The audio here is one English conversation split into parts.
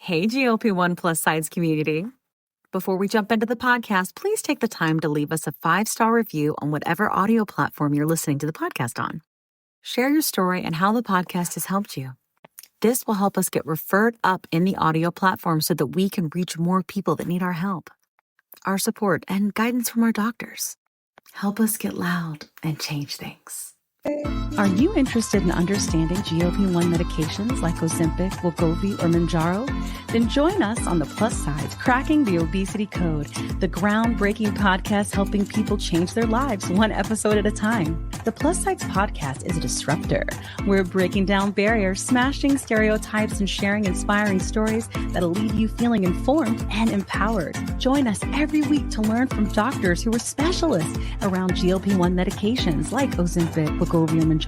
Hey, GLP-1 plus sides community. Before we jump into the podcast, please take the time to leave us a 5-star review on whatever audio platform you're listening to the podcast on. Share your story and how the podcast has helped you. This will help us get referred up in the audio platform so that we can reach more people that need our help, our support, and guidance from our doctors. Help us get loud and change things. Are you interested in understanding GLP-1 medications like Ozempic, Wegovy, or Mounjaro? Then join us on the Plus Sides, Cracking the Obesity Code, the groundbreaking podcast helping people change their lives one episode at a time. The Plus Sides podcast is a disruptor. We're breaking down barriers, smashing stereotypes, and sharing inspiring stories that'll leave you feeling informed and empowered. Join us every week to learn from doctors who are specialists around GLP-1 medications like Ozempic, Wegovy, or Mounjaro.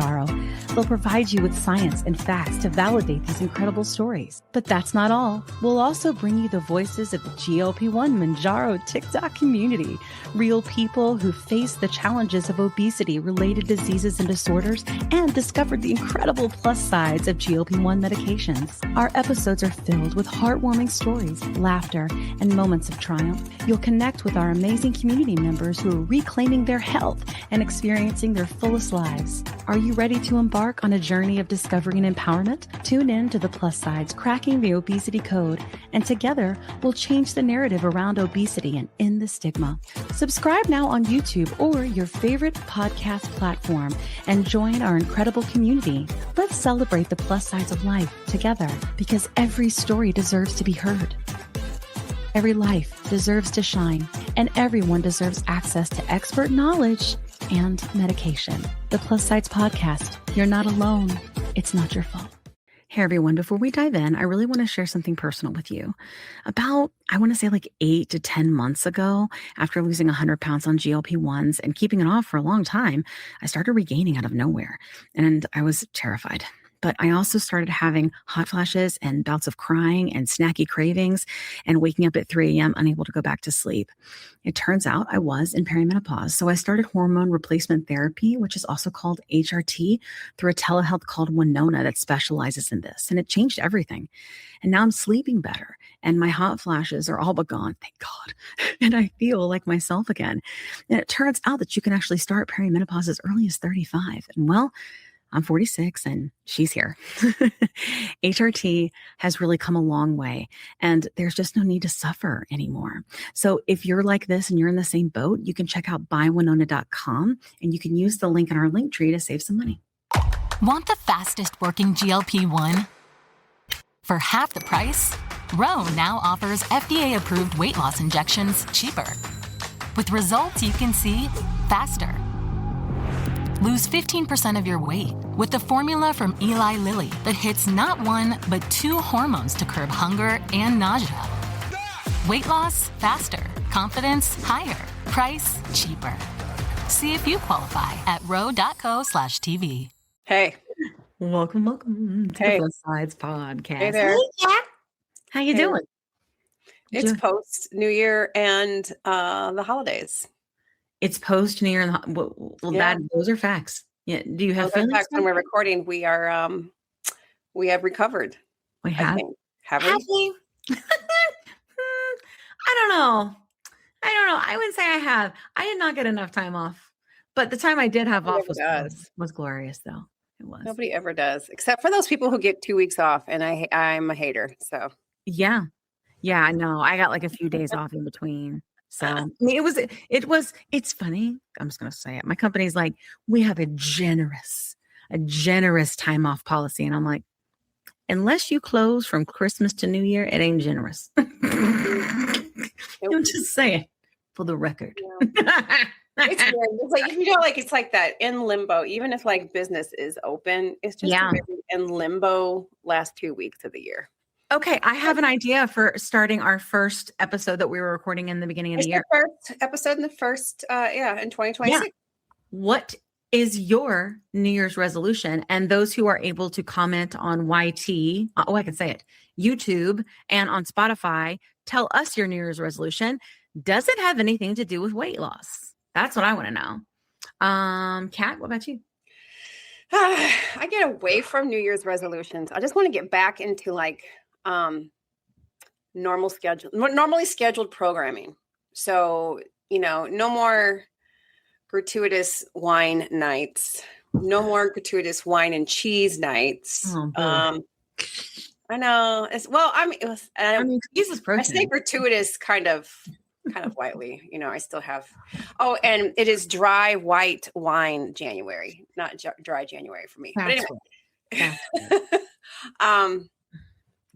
They'll provide you with science and facts to validate these incredible stories. But that's not all. We'll also bring you the voices of the GLP-1 Mounjaro TikTok community, real people who face the challenges of obesity-related diseases and disorders and discovered the incredible plus sides of GLP-1 medications. Our episodes are filled with heartwarming stories, laughter, and moments of triumph. You'll connect with our amazing community members who are reclaiming their health and experiencing their fullest lives. Are you ready to embark on a journey of discovery and empowerment? Tune in to the Plus Sides, Cracking the Obesity Code, and together we'll change the narrative around obesity and end the stigma. Subscribe now on YouTube or your favorite podcast platform and join our incredible community. Let's celebrate the plus sides of life together because every story deserves to be heard. Every life deserves to shine, and everyone deserves access to expert knowledge and medication. The Plus Sides Podcast. You're not alone. It's not your fault. Hey everyone, before we dive in, I really want to share something personal with you. About, I want to say like 8 to 10 months ago, after losing 100 pounds on GLP-1s and keeping it off for a long time, I started regaining out of nowhere, and I was terrified. But I also started having hot flashes and bouts of crying and snacky cravings and waking up at 3 a.m. unable to go back to sleep. It turns out I was in perimenopause. So I started hormone replacement therapy, which is also called HRT, through a telehealth called Winona that specializes in this. And it changed everything. And now I'm sleeping better. And my hot flashes are all but gone, thank God. And I feel like myself again. And it turns out that you can actually start perimenopause as early as 35. And well, I'm 46 and she's here. HRT has really come a long way and there's just no need to suffer anymore. So if you're like this and you're in the same boat, you can check out buywinona.com and you can use the link in our link tree to save some money. Want the fastest working GLP-1? For half the price, Ro now offers FDA-approved weight loss injections cheaper. With results you can see faster. Lose 15% of your weight with the formula from Eli Lilly that hits not one, but 2 hormones to curb hunger and nausea. Weight loss faster, confidence higher, price cheaper. See if you qualify at ro.co/TV. Hey. Welcome to the Plus Sides Podcast. Hey there. Hey, Jack. How you doing? It's post New Year and the holidays. It's post New Year and those are facts. Yeah. Do you have feelings? When we're recording, we are we have recovered. We have. Have we? I don't know. I wouldn't say I have. I did not get enough time off, but the time I did have off was glorious, though. It was. Nobody ever does, except for those people who get 2 weeks off, and I'm a hater. So yeah, I know. I got like a few days off in between. So I mean, it's funny. I'm just going to say it. My company's like, we have a generous time off policy. And I'm like, unless you close from Christmas to New Year, it ain't generous. I'm just saying for the record. Yeah. It's weird. It's like, it's like that in limbo, even if like business is open, it's just in limbo last 2 weeks of the year. Okay, I have an idea for starting our first episode that we were recording in the beginning of the year. The first episode in the first, in 2026. Yeah. What is your New Year's resolution? And those who are able to comment on YT, I can say it, YouTube, and on Spotify, tell us your New Year's resolution. Does it have anything to do with weight loss? That's what I want to know. Kat, what about you? I get away from New Year's resolutions. I just want to get back into normally scheduled programming. So, no more gratuitous wine nights, no more gratuitous wine and cheese nights. Oh, I know. Jesus I say gratuitous kind of lightly. I still have. Oh, and it is dry white wine January, not dry January for me. That's but anyway,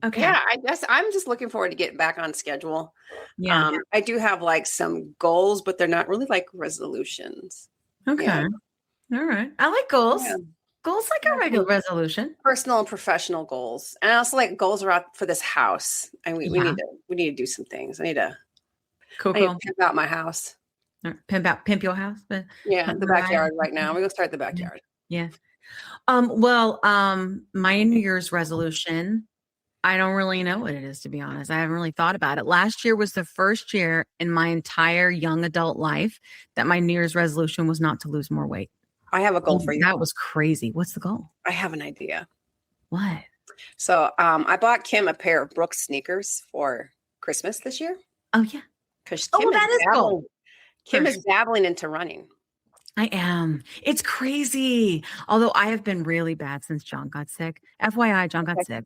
okay. Yeah, I guess I'm just looking forward to getting back on schedule. Yeah. I do have like some goals, but they're not really like resolutions. Okay. Yeah. All right. I like goals. Yeah. Goals like a regular resolution. Personal and professional goals. And I also like goals around for this house. And we need to do some things. I need to pimp out my house. Pimp your house. But yeah, the backyard right now. We're gonna start the backyard. Yeah. My New Year's resolution, I don't really know what it is, to be honest. I haven't really thought about it. Last year was the first year in my entire young adult life that my New Year's resolution was not to lose more weight. I have a goal for you. That was crazy. What's the goal? I have an idea. What? So I bought Kim a pair of Brooks sneakers for Christmas this year. Oh, yeah. Because Kim is dabbling into running. I am. It's crazy. Although I have been really bad since John got sick. FYI, John got sick.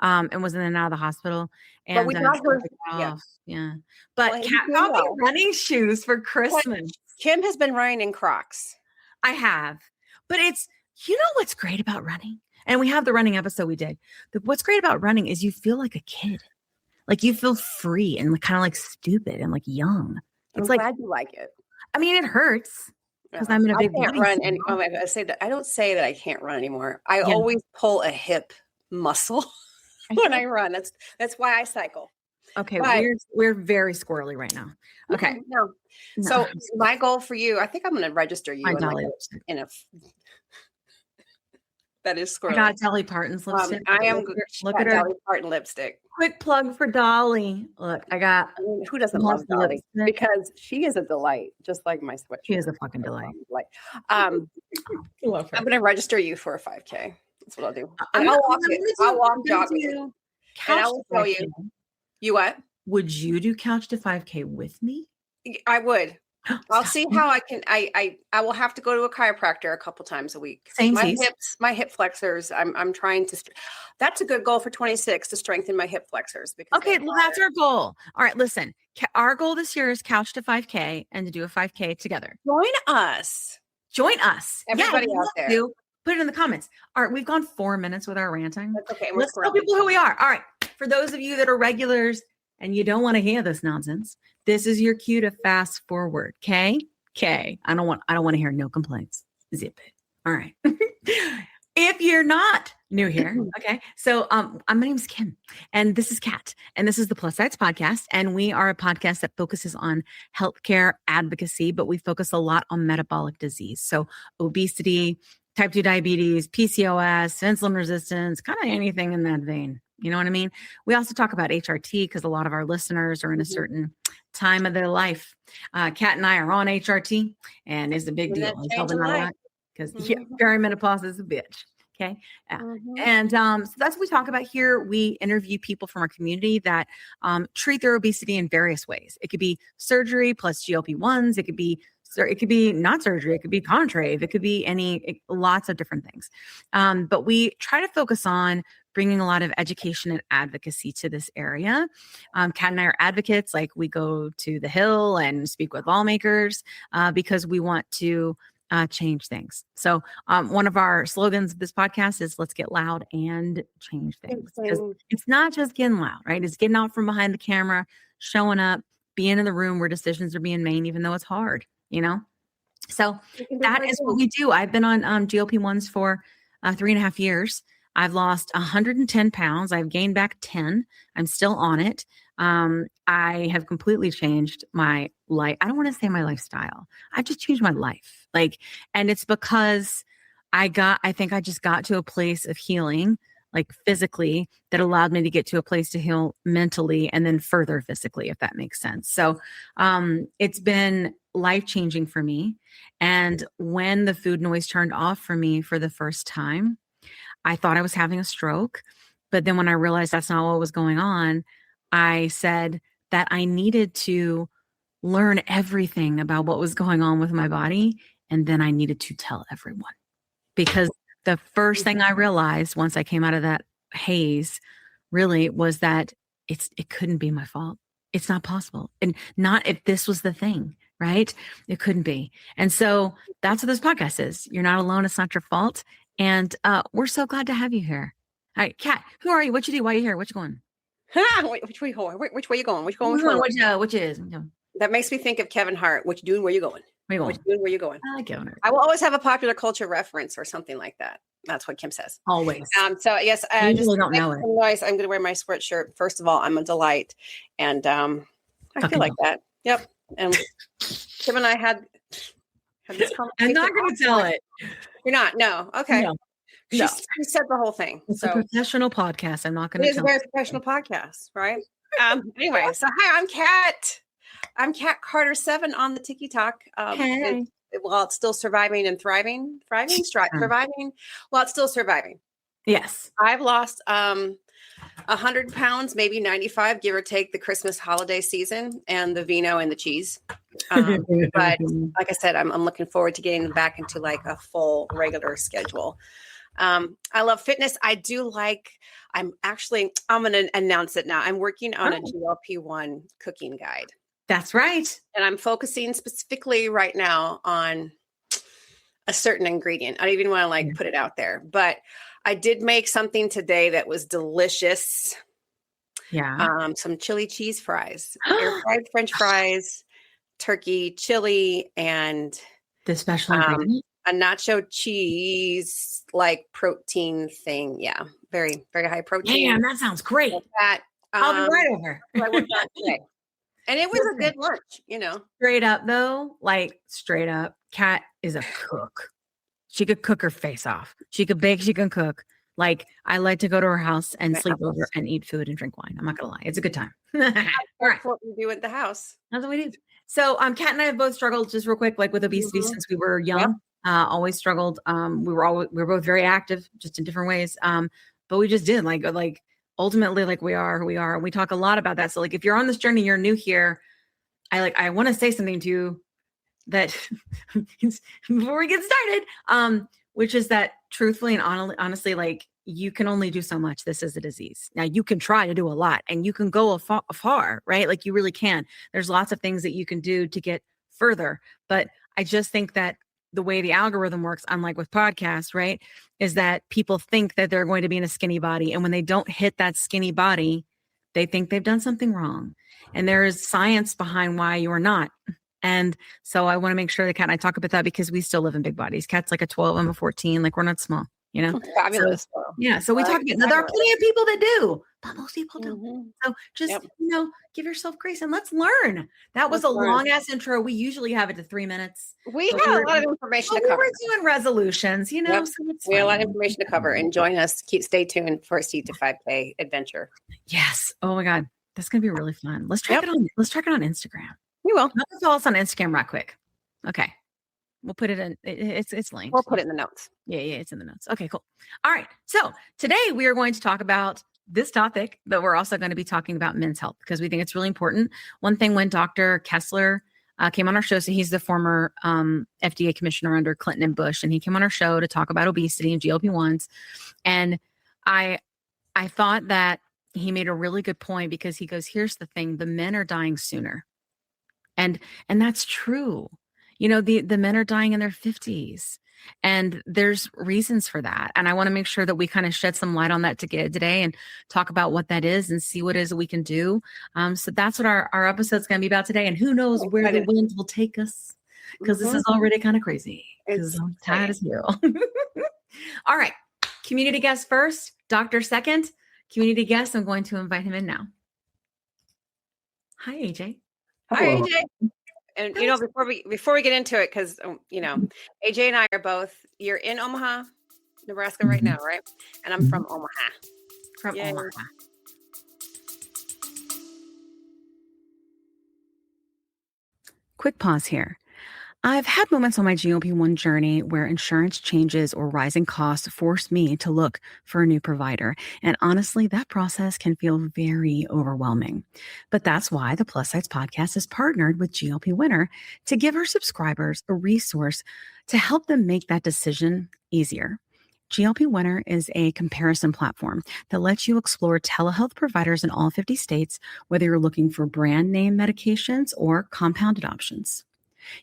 And was in and out of the hospital. And but we got her. Yeah. But Kat got me running shoes for Christmas. Kim has been running in Crocs. I have. But what's great about running? And we have the running episode we did. What's great about running is you feel like a kid. Like you feel free and kind of like stupid and like young. I'm glad you like it. I mean, it hurts. Because I'm in a big I can't run. And I don't say that I can't run anymore. I always pull a hip muscle when I run. That's why I cycle. Okay, we're very squirrely right now. Okay, no. So my goal for you, I think I'm going to register you in a. That is squirrely. I got Dolly Parton's lipstick. I am. Look at her Dolly Parton lipstick. Quick plug for Dolly. Look, I got. I mean, who doesn't love Dolly? Because she is a delight, just like my sweatshirt. She is a fucking delight. Love her. I'm going to register you for a 5K. That's what I'll do. And I'll walk jog with you. And I will tell you. You what? Would you do couch to 5K with me? I would. I'll see how I can. I will have to go to a chiropractor a couple times a week. My hip flexors. I'm trying to. That's a good goal for 26 to strengthen my hip flexors. Okay, well, that's our goal. All right, listen. Our goal this year is couch to 5K and to do a 5K together. Join us. Everybody out there. Put it in the comments. All right, we've gone 4 minutes with our ranting. That's okay. Let's tell people who we are. All right, for those of you that are regulars and you don't want to hear this nonsense, this is your cue to fast forward. I don't want to hear no complaints. Zip it. All right. If you're not new here, okay. So my name's Kim and this is Kat and this is the Plus Size Podcast. And we are a podcast that focuses on healthcare advocacy, but we focus a lot on metabolic disease. So obesity, type 2 diabetes, PCOS, insulin resistance, kind of anything in that vein. You know what I mean? We also talk about HRT because a lot of our listeners are in a certain time of their life. Kat and I are on HRT and it's a big deal. Because perimenopause is a bitch. Okay. And so that's what we talk about here. We interview people from our community that treat their obesity in various ways. It could be surgery plus GLP-1s. It could be not surgery. It could be contrave. It could be lots of different things. But we try to focus on bringing a lot of education and advocacy to this area. Kat and I are advocates. Like we go to the Hill and speak with lawmakers because we want to change things. So one of our slogans of this podcast is let's get loud and change things. It's not just getting loud, right? It's getting out from behind the camera, showing up, being in the room where decisions are being made, even though it's hard, So that is what we do. I've been on GLP-1s for 3.5 years. I've lost 110 pounds. I've gained back 10. I'm still on it. I have completely changed my life. I don't want to say my lifestyle. I've just changed my life. And it's because I think I just got to a place of healing, like physically, that allowed me to get to a place to heal mentally and then further physically, if that makes sense. So it's been life-changing for me. And when the food noise turned off for me for the first time, I thought I was having a stroke. But then when I realized that's not what was going on, I said that I needed to learn everything about what was going on with my body. And then I needed to tell everyone, because the first thing I realized once I came out of that haze really was that it couldn't be my fault. It's not possible. And not if this was the thing, right? It couldn't be. And so that's what this podcast is. You're not alone. It's not your fault. And we're so glad to have you here. All right, Kat, who are you? What you do? Why are you here? What you going? Which way you going? Which way you going? Which going? Which is? That makes me think of Kevin Hart. What you doing? Where you going? Where you going? What you doing? Where you going? I like Kevin Hart. I will always have a popular culture reference or something like that. That's what Kim says. Always. So yes, I usually don't know it. Noise. I'm going to wear my sweatshirt. First of all, I'm a delight, and I feel like that. Yep. And Kim and I had this conversation. I'm not going to tell it. You're not. No. Okay. No. She said the whole thing. It's a professional podcast. I'm not going to. It is a very professional podcast, right? Anyway, so hi, I'm Kat. I'm Kat Carter 7 on the TikTok. Hey. While it's still surviving and thriving, surviving. While it's still surviving. Yes, I've lost 100 pounds, maybe 95, give or take, the Christmas holiday season and the vino and the cheese. But like I said, I'm looking forward to getting back into like a full regular schedule. I love fitness. I'm going to announce it now. I'm working on a GLP-1 cooking guide. That's right. And I'm focusing specifically right now on a certain ingredient. I don't even want to put it out there, but I did make something today that was delicious. Yeah. Some chili cheese fries, air fried French fries, turkey, chili, and the special ingredient. A nacho cheese protein thing. Yeah. Very, very high protein. Damn, that sounds great. That, I'll be right over. I worked on today. And it was a good lunch, Straight up though, straight up, Kat is a cook. She could cook her face off. She could bake, she can cook. I like to go to her house and sleep over and eat food and drink wine. I'm not gonna lie. It's a good time. All right. That's what we do at the house. That's what we do. So Kat and I have both struggled just real quick, with obesity since we were young. Yep. Always struggled. We were both very active, just in different ways. But we just did ultimately we are who we are. And we talk a lot about that. So if you're on this journey, you're new here. I want to say something to you that before we get started, which is that truthfully and honestly, you can only do so much. This is a disease. Now you can try to do a lot and you can go afar, right? You really can. There's lots of things that you can do to get further. But I just think that the way the algorithm works, unlike with podcasts, right, is that people think that they're going to be in a skinny body. And when they don't hit that skinny body, they think they've done something wrong. And there is science behind why you are not. And so I want to make sure that Kat and I talk about that because we still live in big bodies. Kat's a 12, I'm a 14. We're not small, Fabulous. So, yeah. So we talk about now, there are plenty of people that do, but most people don't. Mm-hmm. So just, give yourself grace and let's learn. That was a long ass intro. We usually have it to 3 minutes. We have a lot of information to cover. We're doing resolutions, so we have a lot of information to cover and join us. Stay tuned for a C to 5K adventure. Yes. Oh my God. That's going to be really fun. Let's track it on Instagram. We will. Let's follow us on Instagram right quick. Okay. We'll put it in. It's linked. We'll put it in the notes. Yeah, it's in the notes. Okay, cool. All right. So today we are going to talk about this topic, but we're also going to be talking about men's health because we think it's really important. One thing when Dr. Kessler came on our show, so he's the former FDA commissioner under Clinton and Bush, and he came on our show to talk about obesity and GLP-1s. And I thought that he made a really good point because he goes, here's the thing, the men are dying sooner. And that's true. The men are dying in their 50s and there's reasons for that. And I want to make sure that we kind of shed some light on that today and talk about what that is and see what it is that we can do. So that's what our episode's going to be about today. And who knows where the winds will take us because this is already kind of crazy because I'm tired as hell. All right. Community guest first, doctor second. Community guest, I'm going to invite him in now. Hi, AJ. Hi, AJ. And before we get into it, because AJ and I are both. You're in Omaha, Nebraska right now, right? And I'm from Omaha. Omaha. Quick pause here. I've had moments on my GLP-1 journey where insurance changes or rising costs force me to look for a new provider. And honestly, that process can feel very overwhelming. But that's why the Plus Sites podcast has partnered with GLP Winner to give our subscribers a resource to help them make that decision easier. GLP Winner is a comparison platform that lets you explore telehealth providers in all 50 states, whether you're looking for brand name medications or compounded options.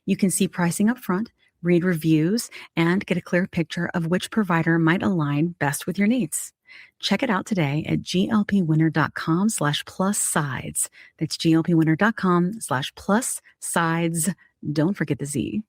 You can see pricing up front, read reviews, and get a clear picture of which provider might align best with your needs. Check it out today at glpwinner.com/plus sides. That's glpwinner.com/plus sides. Don't forget the Z.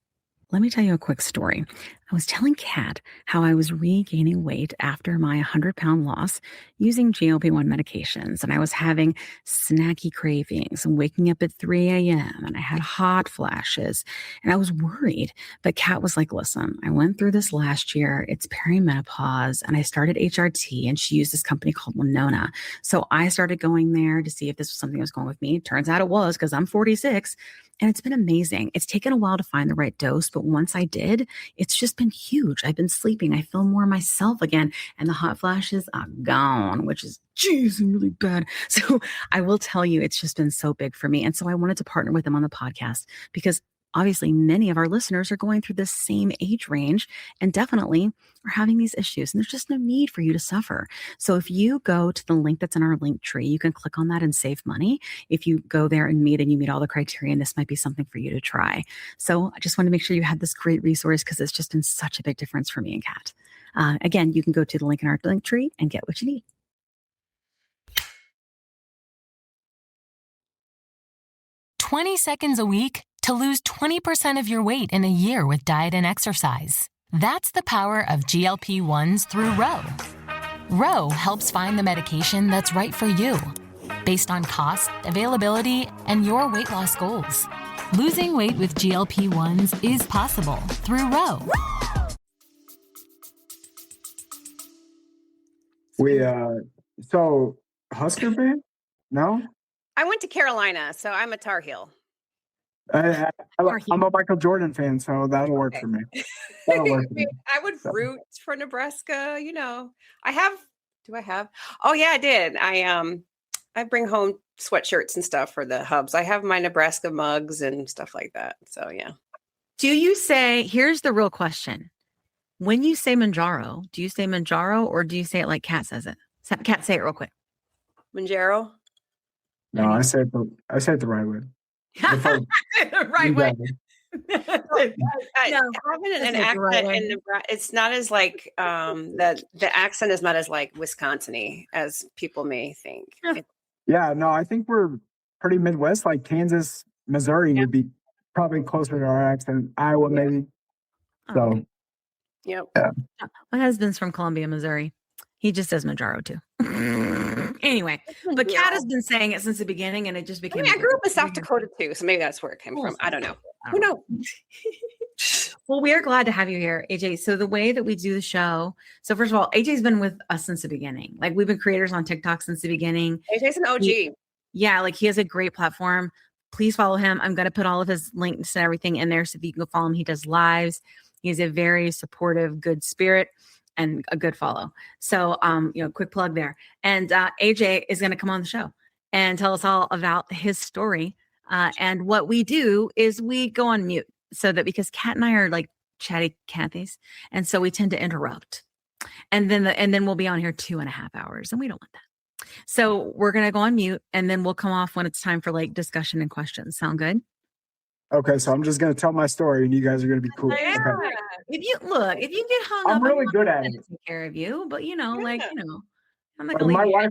Let me tell you a quick story. I was telling Kat how I was regaining weight after my 100-pound loss using GLP-1 medications, and I was having snacky cravings and waking up at 3 a.m., and I had hot flashes, and I was worried. But Kat was like, listen, I went through this last year. It's perimenopause, and I started HRT, and she used this company called Winona. So I started going there to see if this was something that was going with me. Turns out it was, because I'm 46. And it's been amazing. It's taken a while to find the right dose, but once I did, it's just been huge. I've been sleeping. I feel more myself again. And the hot flashes are gone, which is, geez, really bad. So I will tell you, it's just been so big for me. And so I wanted to partner with them on the podcast because obviously many of our listeners are going through the same age range and definitely are having these issues. And there's just no need for you to suffer. So if you go to the link that's in our link tree, you can click on that and save money. If you go there and you meet all the criteria, and this might be something for you to try. So I just want to make sure you had this great resource because it's just been such a big difference for me and Kat. Again, you can go to the link in our link tree and get what you need. "20 seconds a week to lose 20% of your weight in a year with diet and exercise. That's the power of GLP-1s through Ro. Ro helps find the medication that's right for you, based on cost, availability, and your weight loss goals. Losing weight with GLP-1s is possible through Ro. So Husker fan? No? I went to Carolina, so I'm a Tar Heel. I'm a Michael Jordan fan, so that'll work for me. That'll work for me. I would root for Nebraska. Do I have? Oh yeah, I did. I bring home sweatshirts and stuff for the hubs. I have my Nebraska mugs and stuff like that. So yeah. Do you say, here's the real question. When you say Manjaro, do you say Manjaro or do you say it like Kat says it? Kat, say it real quick. Manjaro? No, I said the right way. The right way. Having an accent in Nebraska, it's not as like the accent is not as like Wisconsin-y as people may think. Yeah, no, I think we're pretty Midwest, like Kansas, Missouri would be probably closer to our accent. Iowa, maybe. So, yep. Yeah. My husband's from Columbia, Missouri. He just says Manjaro too. Anyway, but Kat has been saying it since the beginning, and it just became. I grew up in South Dakota too, so maybe that's where it came from. I don't know. Who knows? Well, we are glad to have you here, AJ. So the way that we do the show, so first of all, AJ's been with us since the beginning. Like we've been creators on TikTok since the beginning. AJ's an OG. He has a great platform. Please follow him. I'm going to put all of his links and everything in there so that you can go follow him. He does lives. He's a very supportive, good spirit and a good follow. So, quick plug there. And AJ is going to come on the show and tell us all about his story. And what we do is we go on mute so that because Kat and I are like chatty Cathys, and so we tend to interrupt. And then we'll be on here 2.5 hours, and we don't want that. So we're going to go on mute, and then we'll come off when it's time for like discussion and questions. Sound good? Okay, so I'm just going to tell my story, and you guys are going to be cool. Yeah. Okay. If you get hung up, I'm really good at it. Take care of you, but I'm not But going to leave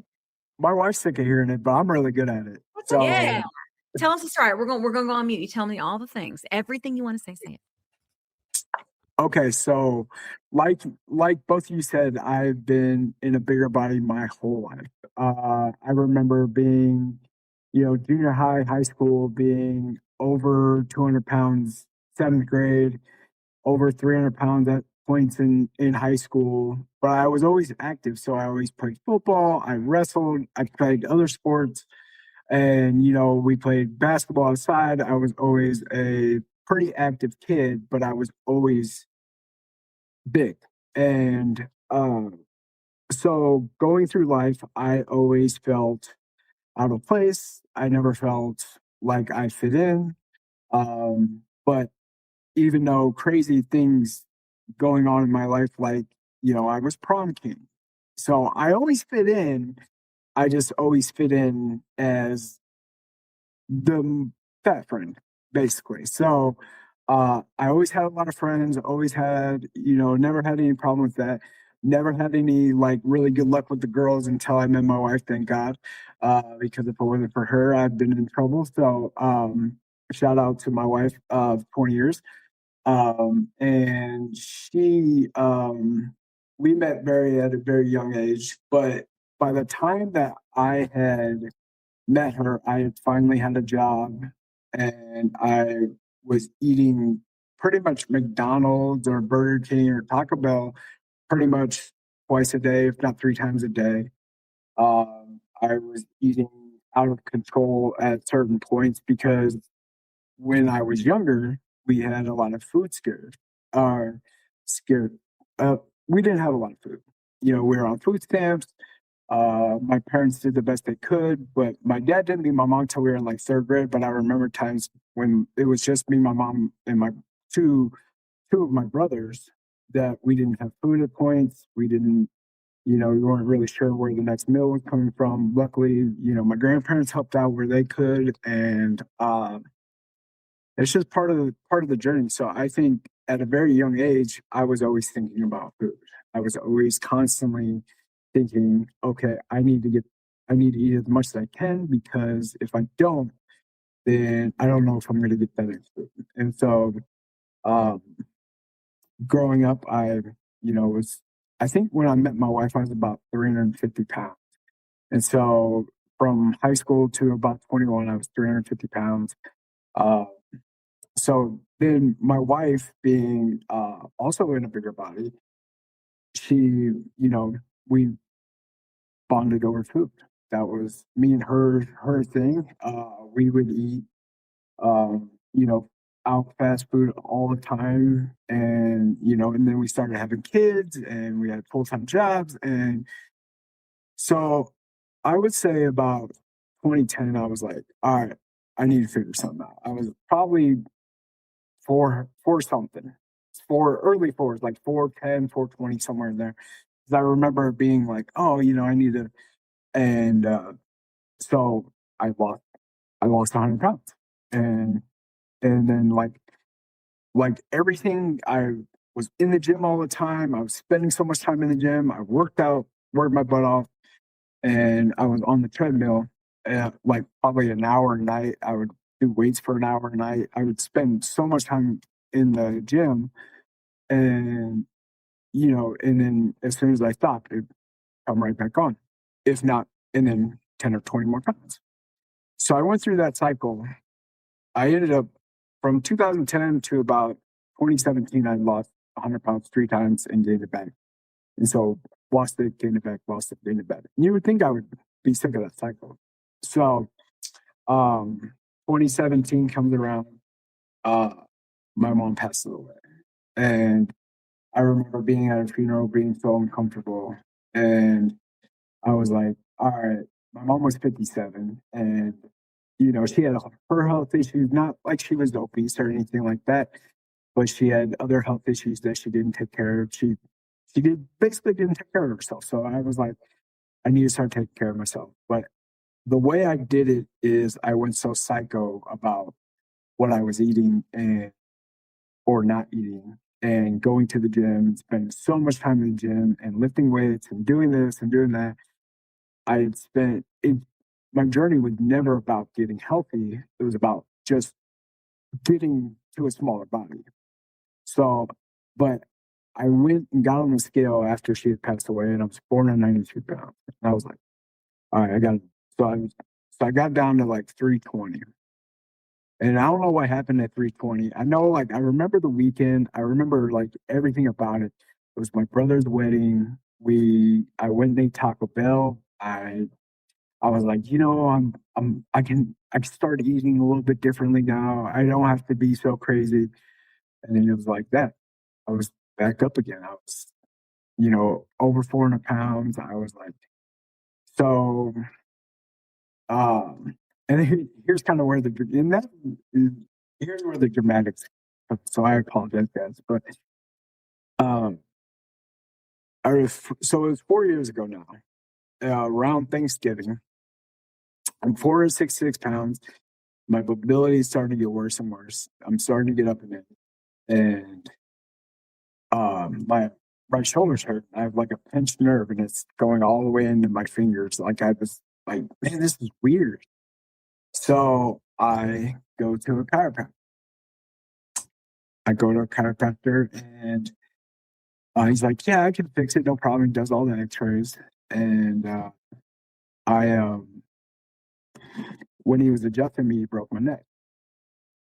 my wife's sick of hearing it, but I'm really good at it. So, yeah. Tell us the story. We're going to go on mute. You tell me all the things, everything you want to say it. Okay, so like both of you said, I've been in a bigger body my whole life. I remember being, junior high school, being over 200 pounds, 7th grade, over 300 pounds at points in high school. But I was always active, so I always played football. I wrestled. I played other sports. And, we played basketball outside. I was always a pretty active kid, but I was always big. And so going through life, I always felt out of place. I never felt like I fit in. But even though crazy things going on in my life, like, I was prom king. So I always fit in. I just always fit in as the fat friend, basically. So I always had a lot of friends, always had, never had any problem with that. Never had any like really good luck with the girls until I met my wife, thank God. Because if it wasn't for her, I'd been in trouble. So shout out to my wife of 20 years. And we met very at a very young age, but by the time that I had met her, I had finally had a job and I was eating pretty much McDonald's or Burger King or Taco Bell pretty much twice a day, if not 3 times a day. I was eating out of control at certain points because when I was younger, we had a lot of food scared. Scared. We didn't have a lot of food. We were on food stamps. My parents did the best they could, but my dad didn't leave my mom till we were in like 3rd grade. But I remember times when it was just me, my mom, and my two of my brothers that we didn't have food at points. We didn't, we weren't really sure where the next meal was coming from. Luckily, my grandparents helped out where they could, and it's just part of the journey. So I think at a very young age, I was always thinking about food. I was always constantly thinking, okay, I need to eat as much as I can because if I don't, then I don't know if I'm going to get better food. And so, um, growing up, was I think when I met my wife, I was about 350 pounds, and so from high school to about 21, I was 350 pounds. Uh, so then my wife being also in a bigger body, she, we bonded over food. That was me and her thing. We would eat, um, you know, out fast food all the time, and then we started having kids, and we had full time jobs, and so I would say about 2010, I was like, all right, I need to figure something out. I was probably four something, four early fours, like 410, 420, somewhere in there. 'Cause I remember being like, oh, I need to, and so I lost 100 pounds, and then like everything, I was in the gym all the time. I was spending so much time in the gym. I worked out, worked my butt off, and I was on the treadmill like probably an hour a night. I would do weights for an hour a night. I would spend so much time in the gym, and and then as soon as I stopped, it come right back on. If not, and then 10 or 20 more pounds. So I went through that cycle. I ended up from 2010 to about 2017, I lost 100 pounds 3 times and gained it back. And so lost it, gained it back, lost it, gained it back. And you would think I would be sick of that cycle. So 2017 comes around, uh, my mom passes away. And I remember being at a funeral, being so uncomfortable. And I was like, all right, my mom was 57 and she had her health issues, not like she was obese or anything like that, but she had other health issues that she didn't take care of. She basically didn't take care of herself. So I was like, I need to start taking care of myself. But the way I did it is I went so psycho about what I was eating and or not eating and going to the gym, spending so much time in the gym and lifting weights and doing this and doing that. I had spent it. My journey was never about getting healthy. It was about just getting to a smaller body. So, but I went and got on the scale after she had passed away, and I was 492 pounds. And I was like, all right, I got. So I got down to like 320, and I don't know what happened at 320. I know, like, I remember the weekend. I remember like everything about it. It was my brother's wedding. I went and ate Taco Bell. I was like, I can start eating a little bit differently now. I don't have to be so crazy. And then it was like that. I was back up again. I was, over 400 pounds. I was like, so, and here's kind of where here's where the dramatics. So I apologize, guys, but um, so it was 4 years ago now, around Thanksgiving. I'm 466 pounds. My mobility is starting to get worse and worse. I'm starting to get up in it, and my right shoulder's hurt. I have like a pinched nerve, and it's going all the way into my fingers. Like I was like, man, this is weird. So I go to a chiropractor. And he's like, "Yeah, I can fix it, no problem." He does all the X-rays, and I when he was adjusting me, he broke my neck.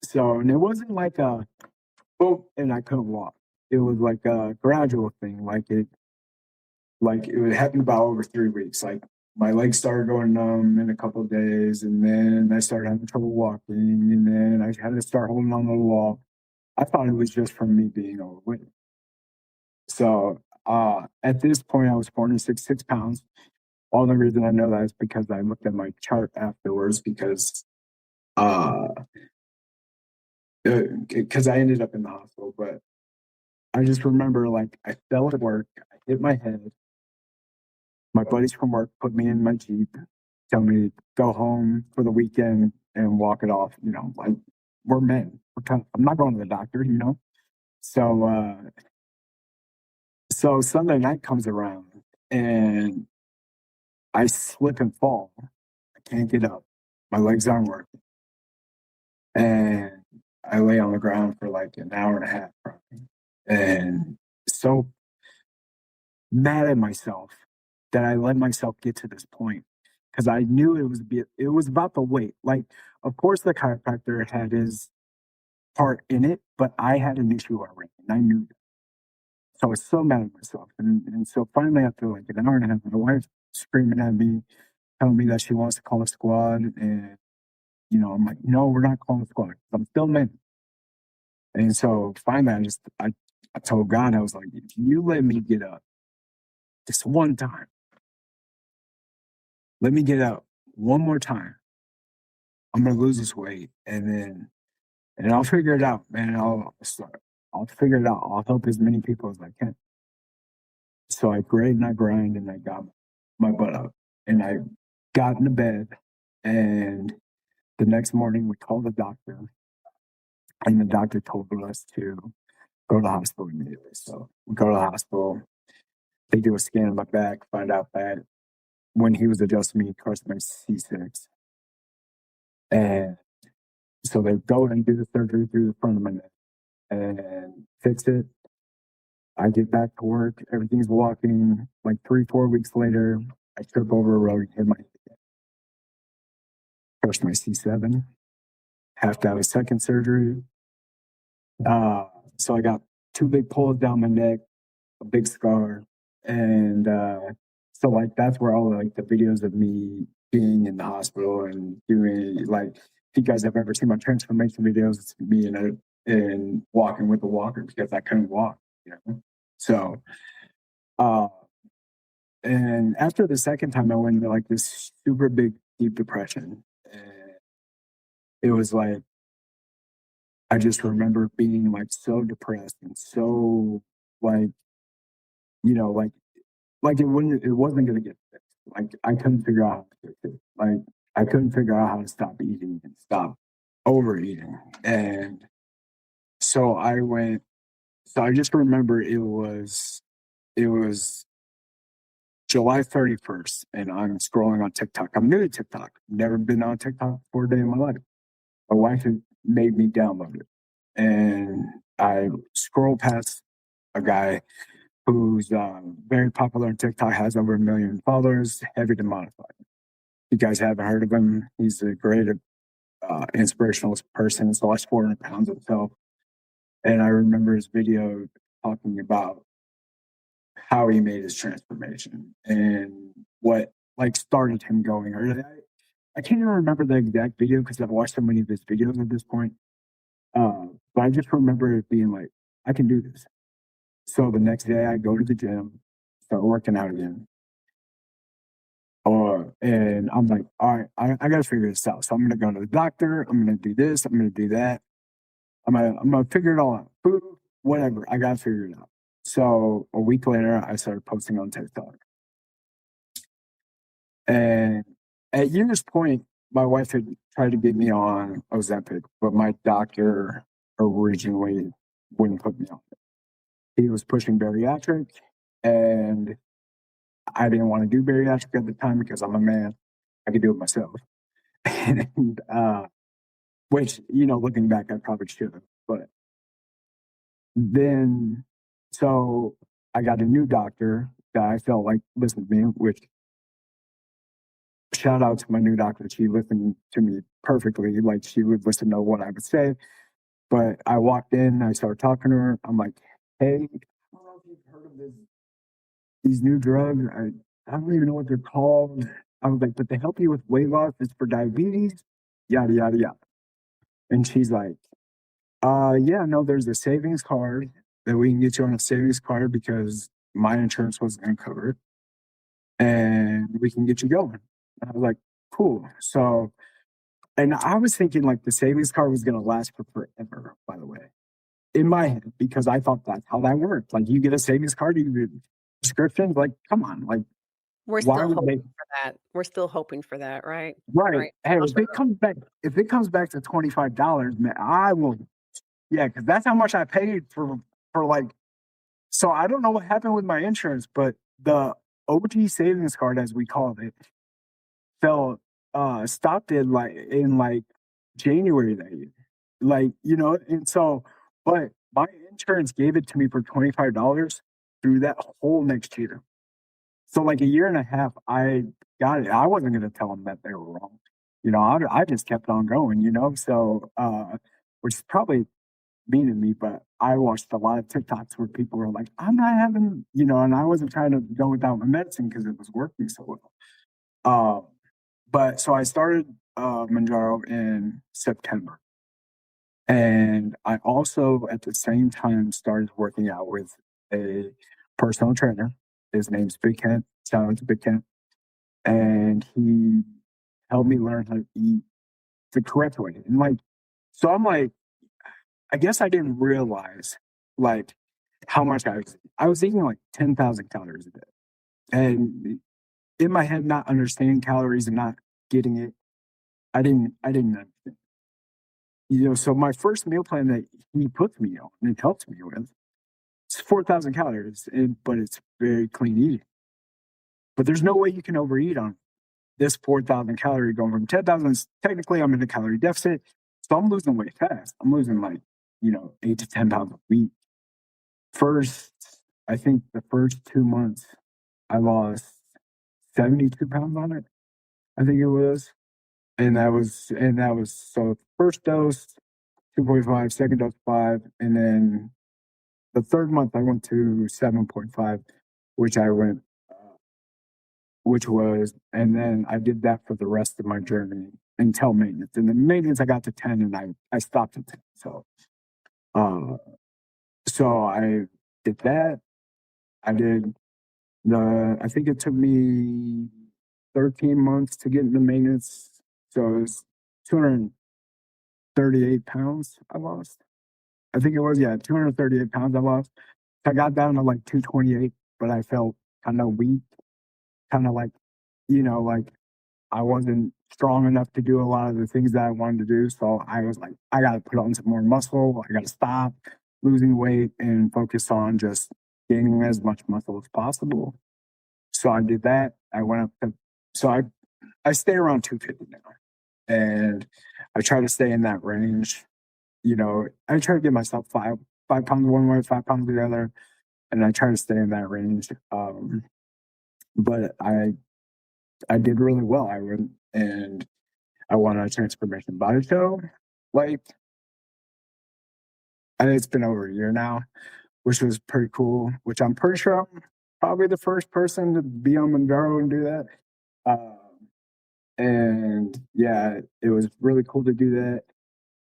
So, and it wasn't like a boom, and I couldn't walk. It was like a gradual thing. It would happen about over 3 weeks. Like my legs started going numb in a couple of days, and then I started having trouble walking, and then I had to start holding on to the wall. I thought it was just from me being overweight. So at this point, I was 466 pounds. All the reason I know that is because I looked at my chart afterwards because I ended up in the hospital. But I just remember like I fell at work, I hit my head. My buddies from work put me in my Jeep, tell me to go home for the weekend and walk it off. Like we're men. I'm not going to the doctor. So Sunday night comes around and I slip and fall. I can't get up. My legs aren't working. And I lay on the ground for like an hour and a half probably. And so mad at myself that I let myself get to this point because I knew it was about the weight. Like, of course, the chiropractor had his part in it, but I had an issue already, and I knew that. So I was so mad at myself, and so finally, after like an hour and a half, my wife screaming at me, telling me that she wants to call a squad, and I'm like, no, we're not calling a squad. I'm still men. And so finally, I told God, I was like, if you let me get up this one time, let me get up one more time, I'm gonna lose this weight, and I'll figure it out, man. I'll figure it out. I'll help as many people as I can. So I grade and I grind, and I got my butt up, and I got into bed, and the next morning we called the doctor, and the doctor told us to go to the hospital immediately. So we go to the hospital. They do a scan of my back, find out that when he was adjusting me, he crushed my C6. And so they go and do the surgery through the front of my neck and fix it. I get back to work. Everything's walking. Like 3-4 weeks later, I trip over a road and hit my head again. Crushed my C7. Have to have a second surgery. So I got 2 big pulls down my neck, a big scar. And so like that's where all like the videos of me being in the hospital and doing like, if you guys have ever seen my transformation videos, it's me and walking with a walker because I couldn't walk, So and after the second time I went into like this super big deep depression. And it was like I just remember being like so depressed and so like, like it wasn't gonna get fixed. Like I couldn't figure out how to fix it. Like I couldn't figure out how to stop eating and stop overeating. And so I just remember it was July 31st and I'm scrolling on TikTok. I'm new to TikTok. Never been on TikTok for a day in my life. My wife had made me download it. And I scroll past a guy who's very popular on TikTok, has over 1 million followers, heavy to modified. You guys haven't heard of him. He's a great inspirational person. He's lost 400 pounds himself. And I remember his video talking about how he made his transformation and what like started him going. Or I can't even remember the exact video because I've watched so many of his videos at this point. But I just remember it being like, I can do this. So the next day I go to the gym, start working out again. And I'm like, all right, I gotta figure this out. So I'm gonna go to the doctor, I'm gonna do this, I'm gonna do that. I'm gonna figure it all out. Food, whatever, I gotta figure it out. So a week later I started posting on TikTok. And at this point, my wife had tried to get me on Ozempic, but my doctor originally wouldn't put me on it. He was pushing bariatric, and I didn't want to do bariatric at the time because I'm a man. I could do it myself. and which, looking back, I probably should have. But then, so I got a new doctor that I felt like listened to me, which shout out to my new doctor. She listened to me perfectly. Like she would listen to what I would say. But I walked in, I started talking to her. I'm like, hey, I don't know if you've heard of these new drugs. I don't even know what they're called. I was like, but they help you with weight loss. It's for diabetes, yada, yada, yada. And she's like, yeah, no, there's a savings card that we can get you on a savings card because my insurance wasn't going to cover it. And we can get you going. And I was like, cool. So, and I was thinking like the savings card was going to last for forever, by the way, in my head, because I thought that's how that worked. Like you get a savings card, you get prescriptions, like, come on, like, we're still hoping for that. We're still hoping for that, right? Right. Hey, if it comes back to $25, man, I will. Yeah, because that's how much I paid for like. So I don't know what happened with my insurance, but the OG savings card, as we called it, stopped in like January that year. Like, and so, but my insurance gave it to me for $25 through that whole next year. So like a year and a half, I got it. I wasn't going to tell them that they were wrong. I just kept on going, so, which is probably mean of me, but I watched a lot of TikToks where people were like, I'm not having, and I wasn't trying to go without my medicine because it was working so well. But so I started Manjaro in September. And I also, at the same time, started working out with a personal trainer. His name's Big Kent. Shout out to Big Kent. And he helped me learn how to eat the correct way. And so I'm like, I guess I didn't realize like how much I was eating like 10,000 calories a day. And in my head, not understanding calories and not getting it, I didn't understand. So my first meal plan that he puts me on and helps me with, it's 4,000 calories, but it's very clean eating. But there's no way you can overeat on this 4,000 calorie going from 10,000. Technically, I'm in a calorie deficit, so I'm losing weight fast. I'm losing 8 to 10 pounds a week. I think the first 2 months, I lost 72 pounds on it. I think it was, and that was so first dose 2.5, second dose 5, and then the third month I went to 7.5, and then I did that for the rest of my journey until maintenance. And then maintenance I got to 10, and I stopped at 10. So I did that. I think it took me 13 months to get into maintenance. So it was 238 pounds I lost. I think it was, 238 pounds I lost. I got down to like 228, but I felt kind of weak, kind of like, like I wasn't strong enough to do a lot of the things that I wanted to do. So I was like, I got to put on some more muscle. I got to stop losing weight and focus on just gaining as much muscle as possible. So I did that. I went up to, so I stay around 250 now. And I try to stay in that range. I try to give myself 5 pounds one way, 5 pounds the other. And I try to stay in that range. But I did really well. I went and I won a transformation body show. And it's been over a year now, which was pretty cool, which I'm pretty sure I'm probably the first person to be on Manjaro and do that. Um, and yeah, it was really cool to do that.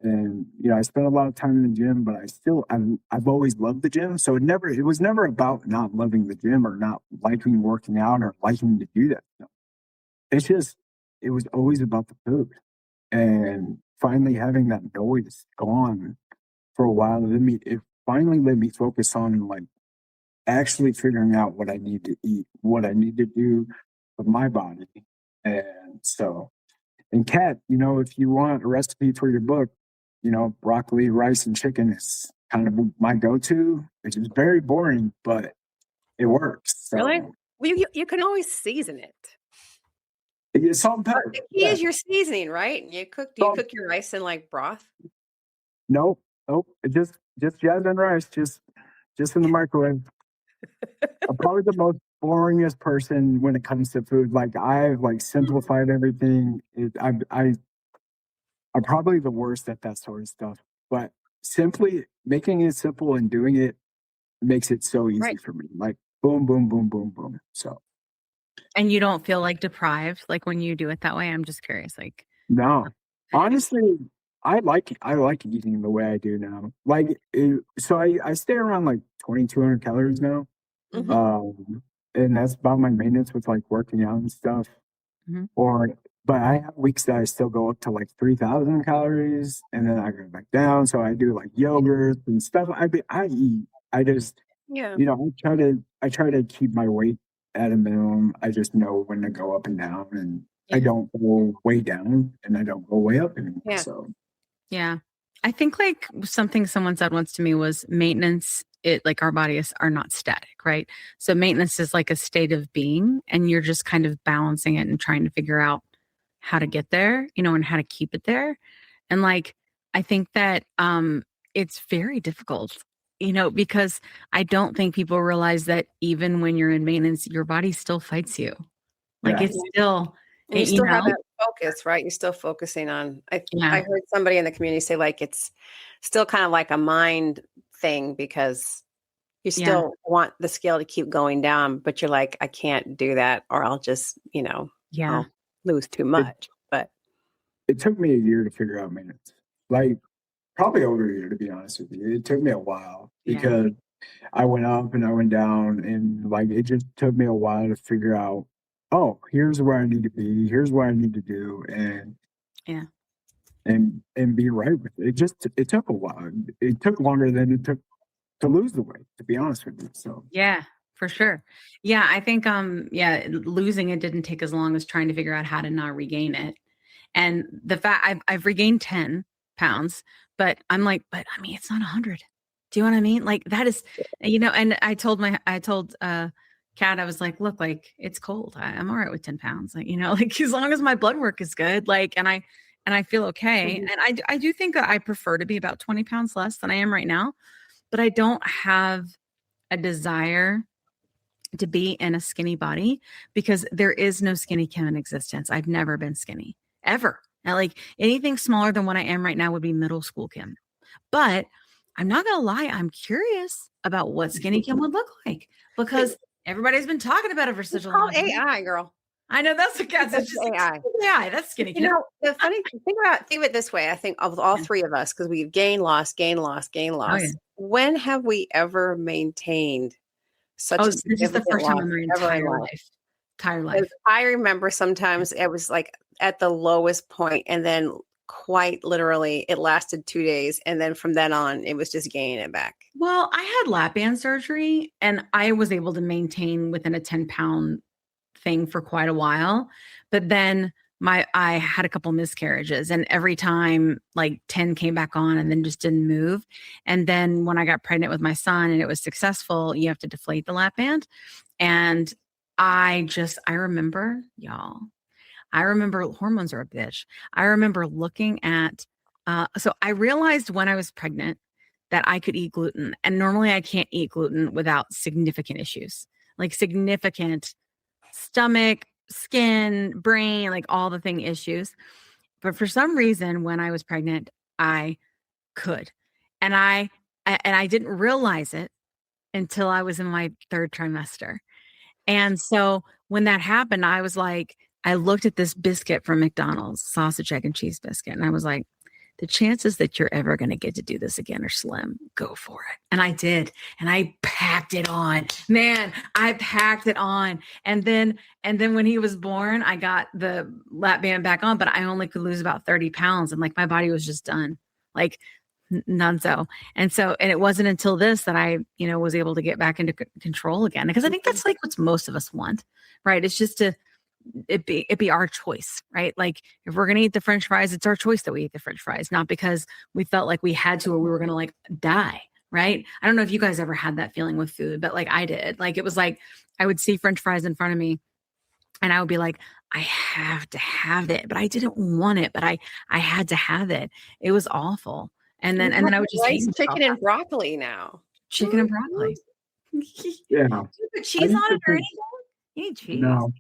And I spent a lot of time in the gym, but I've always loved the gym. So it was never about not loving the gym or not liking working out or liking to do that. No. It's just it was always about the food. And finally having that noise gone for a while, it finally let me focus on like actually figuring out what I need to eat, what I need to do with my body. And so, and Kat, if you want a recipe for your book, broccoli, rice, and chicken is kind of my go-to. Which is very boring, but it works. So Really? Well, you can always season it. it's salt and pepper. The key is your seasoning, right? Do you cook your rice in like broth? Nope, nope. Just jasmine rice, just in the microwave. I'm probably the most boringest person when it comes to food. Like I've like simplified everything. I'm probably the worst at that sort of stuff. But simply making it simple and doing it makes it so easy Right. for me. Like boom, boom, boom, boom, boom. So And you don't feel like deprived, like when you do it that way? I'm just curious, like no, honestly, I like eating the way I do now. So I stay around like 2,200 calories now. Mhm. And that's about my maintenance with like working out and stuff. Mhm. But I have weeks that I still go up to like 3,000 calories and then I go back down. So I do like yogurt and stuff. I eat. I just, Yeah. I try to keep my weight at a minimum. I just know when to go up and down and I don't go way down and I don't go way up anymore. Yeah. So Yeah. I think like something someone said once to me was maintenance, like our bodies are not static, right? So maintenance is like a state of being and you're just kind of balancing it and trying to figure out how to get there, and how to keep it there. And like I think that it's very difficult, because I don't think people realize that even when you're in maintenance, your body still fights you. Like yeah, it's still And you still have that focus, right? You're still focusing on I heard somebody in the community say like it's still kind of like a mind thing because you still want the scale to keep going down, but you're like, I can't do that or I'll just, I'll lose too it, much. But it took me a year to figure out maintenance. Like probably over a year, to be honest with you. It took me a while because I went up and I went down, and like it just took me a while to figure out, oh, here's where I need to be, here's what I need to do, and Yeah. and be right with it. It took a while. It took longer than it took to lose the weight, to be honest with you. So Yeah, for sure. Yeah, I think losing it didn't take as long as trying to figure out how to not regain it. And the fact I've regained 10 pounds, but I'm like, but I mean, it's not 100. Do you know what I mean? Like that is, and I told Kat, I was like, look, like it's cold. I'm all right with 10 pounds. Like, like as long as my blood work is good, like, and I feel okay. Mhm. And I do think that I prefer to be about 20 pounds less than I am right now, but I don't have a desire to be in a skinny body because there is no skinny Kim in existence. I've never been skinny ever. And like anything smaller than what I am right now would be middle school Kim. But I'm not going to lie, I'm curious about what skinny Kim would look like because everybody's been talking about it for such It's a called long time. AI, girl. I know that's what Kat said. That's AI. AI. That's skinny Kim. The funny think of it this way. I think of all three of us, because we've gained, lost, gained, lost, gained, lost. yeah. When have we ever maintained such a This is the significant first time loss in my ever in entire life? life. Entire 'Cause life. I remember sometimes it was like at the lowest point, and then quite literally it lasted 2 days, and then from then on, it was just gaining it back. Well, I had lap band surgery and I was able to maintain within a 10-pound thing for quite a while. But then I had a couple miscarriages and every time like 10 came back on and then just didn't move. And then when I got pregnant with my son and it was successful, you have to deflate the lap band. And I remember, y'all, I remember hormones are a bitch. I remember looking at, so I realized when I was pregnant that I could eat gluten. And normally I can't eat gluten without significant issues, like significant stomach, skin, brain, like all the thing issues. But for some reason, when I was pregnant, I could. And I didn't realize it until I was in my third trimester. And so when that happened, I was like, I looked at this biscuit from McDonald's, sausage, egg, and cheese biscuit, and I was like, the chances that you're ever going to get to do this again are slim. Go for it. And I did. And I packed it on. Man, I packed it on. And then when he was born, I got the lap band back on, but I only could lose about 30 pounds. And like my body was just done. Like none so. And it wasn't until this that I, was able to get back into control again. Because I think that's like what most of us want, right? It's just to, it be our choice, right? Like if we're going to eat the French fries, it's our choice that we eat the French fries, not because we felt like we had to, or we were going to like die. Right. I don't know if you guys ever had that feeling with food, but like I did. Like it was like, I would see French fries in front of me and I would be like, I have to have it, but I didn't want it, but I had to have it. It was awful. And then I would just rice, chicken and broccoli now. Chicken and broccoli. Yeah. You put cheese on it or anything? You need cheese. No.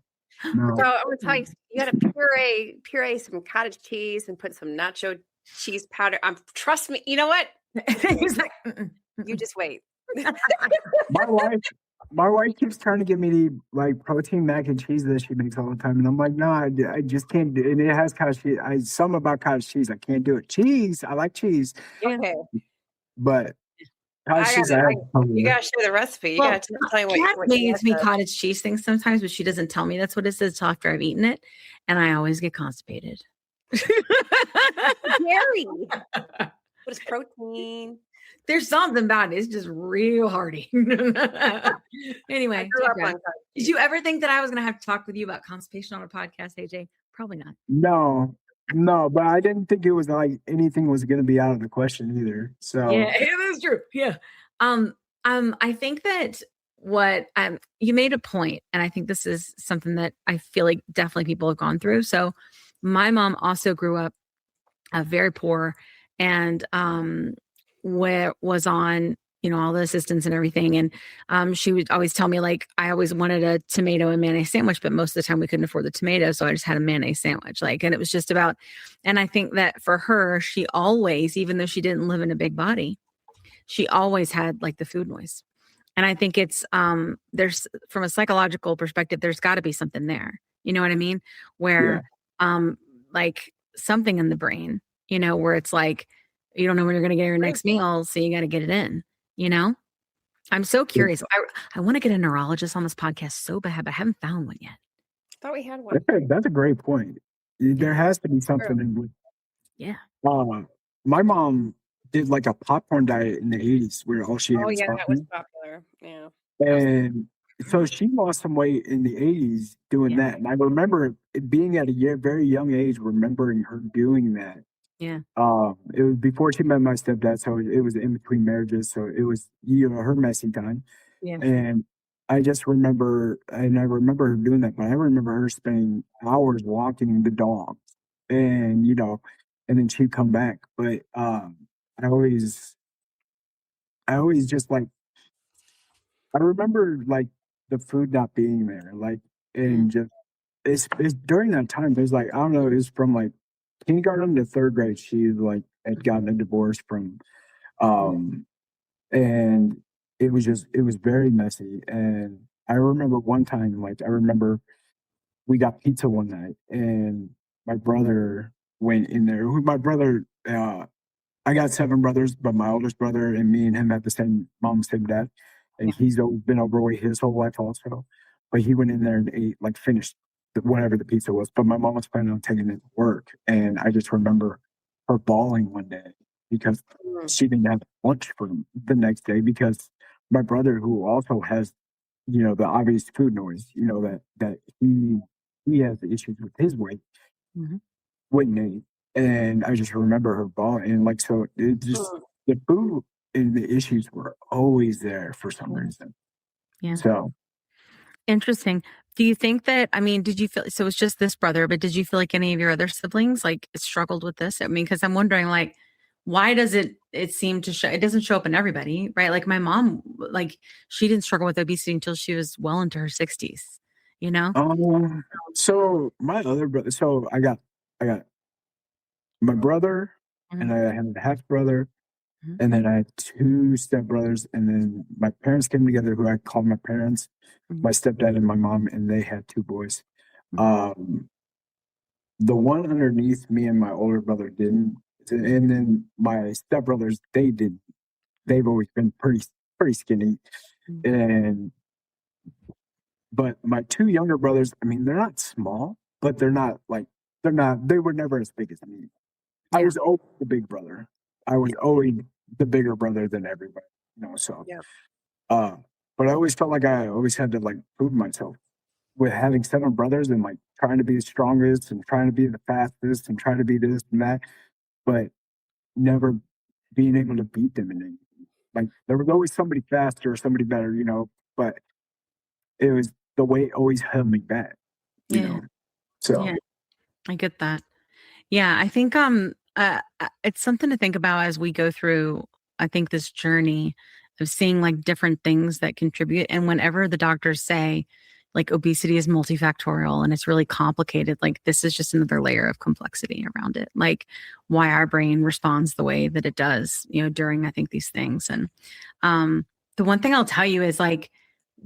So I'm gonna tell you, you got to puree some cottage cheese and put some nacho cheese powder. Trust me. You know what? He's like, you just wait. My wife keeps trying to get me to like protein mac and cheese that she makes all the time, and I'm like, no, I just can't do it. And it has cottage cheese. Something about cottage cheese, I can't do it. Cheese, I like cheese. Okay, but cottage cheese, you gotta share the recipe. You gotta tell me what makes me cottage cheese things sometimes, but she doesn't tell me that's what it is until after I've eaten it, and I always get constipated. Dairy. What is protein? There's something about it. It's just real hearty. Anyway, did you ever think that I was going to have to talk with you about constipation on a podcast, AJ? Probably not. No, but I didn't think it was like anything was going to be out of the question either. So yeah, it is true. Yeah. I think that what you made a point, and I think this is something that I feel like definitely people have gone through. So my mom also grew up very poor and was on all the assistance and everything, and she would always tell me like I always wanted a tomato and mayonnaise sandwich, but most of the time we couldn't afford the tomato, so I just had a mayonnaise sandwich, and it was just about. And I think that for her, she always, even though she didn't live in a big body, she always had like the food noise. And I think it's there's, from a psychological perspective, there's got to be something there, you know what I mean, where like something in the brain, where it's like you don't know when you're going to get your next meal, so you got to get it in. I'm so curious. I want to get a neurologist on this podcast so bad, but I haven't found one yet. I thought we had one. That's a great point. There has to be something in. Yeah. My mom did like a popcorn diet in the 80s where all she ate was that popcorn. was popular. Yeah. And so she lost some weight in the 80s doing that. And I remember it being at a very young age, remembering her doing that. Yeah. It was before she met my stepdad, so it was in between marriages. So it was, her messy time. Yeah. And I just remember, and I remember her doing that, but I remember her spending hours walking the dogs, and and then she'd come back. But I always just like, I remember like the food not being there, like, and just it's during that time. There's like, I don't know, it's from like kindergarten to third grade. She like had gotten a divorce from, and it was very messy. And I remember one time, like, I remember we got pizza one night, and my brother went in there. My brother, I got 7 brothers, but my oldest brother and me and him had the same mom, same dad. And he's been overweight his whole life also. But he went in there and ate, like, finished whatever the pizza was. But my mom was planning on taking it to work. And I just remember her bawling one day because she didn't have lunch for the next day, because my brother, who also has, the obvious food noise, that he has issues with his weight, wouldn't eat. And I just remember her bawling. And like, so it just, the food and the issues were always there for some reason. Yeah. So interesting. Do you think that, did you feel, so it's just this brother, but did you feel like any of your other siblings like struggled with this? Because I'm wondering, like, why does it seem to show, it doesn't show up in everybody, right? Like my mom, like she didn't struggle with obesity until she was well into her 60s, So my other brother, so I got my brother, and I had a half brother, and then I had 2 stepbrothers, and then my parents came together, who I called my parents, my stepdad and my mom, and they had 2 boys. the one underneath me and my older brother didn't, and then my stepbrothers, they did. They've always been pretty skinny, and but my two younger brothers, I mean, they're not small, but they were never as big as me. I was always the big brother. I was always the bigger brother than everybody, so Yeah. but I always felt like I always had to like prove myself with having 7 brothers and like trying to be the strongest and trying to be the fastest and trying to be this and that, but never being able to beat them in anything. Like there was always somebody faster or somebody better, but it was the weight always held me back, So Yeah, I get that. Yeah, I think it's something to think about as we go through, I think, this journey of seeing like different things that contribute. And whenever the doctors say like obesity is multifactorial and it's really complicated, like this is just another layer of complexity around it. Like why our brain responds the way that it does, during I think these things. And the one thing I'll tell you is like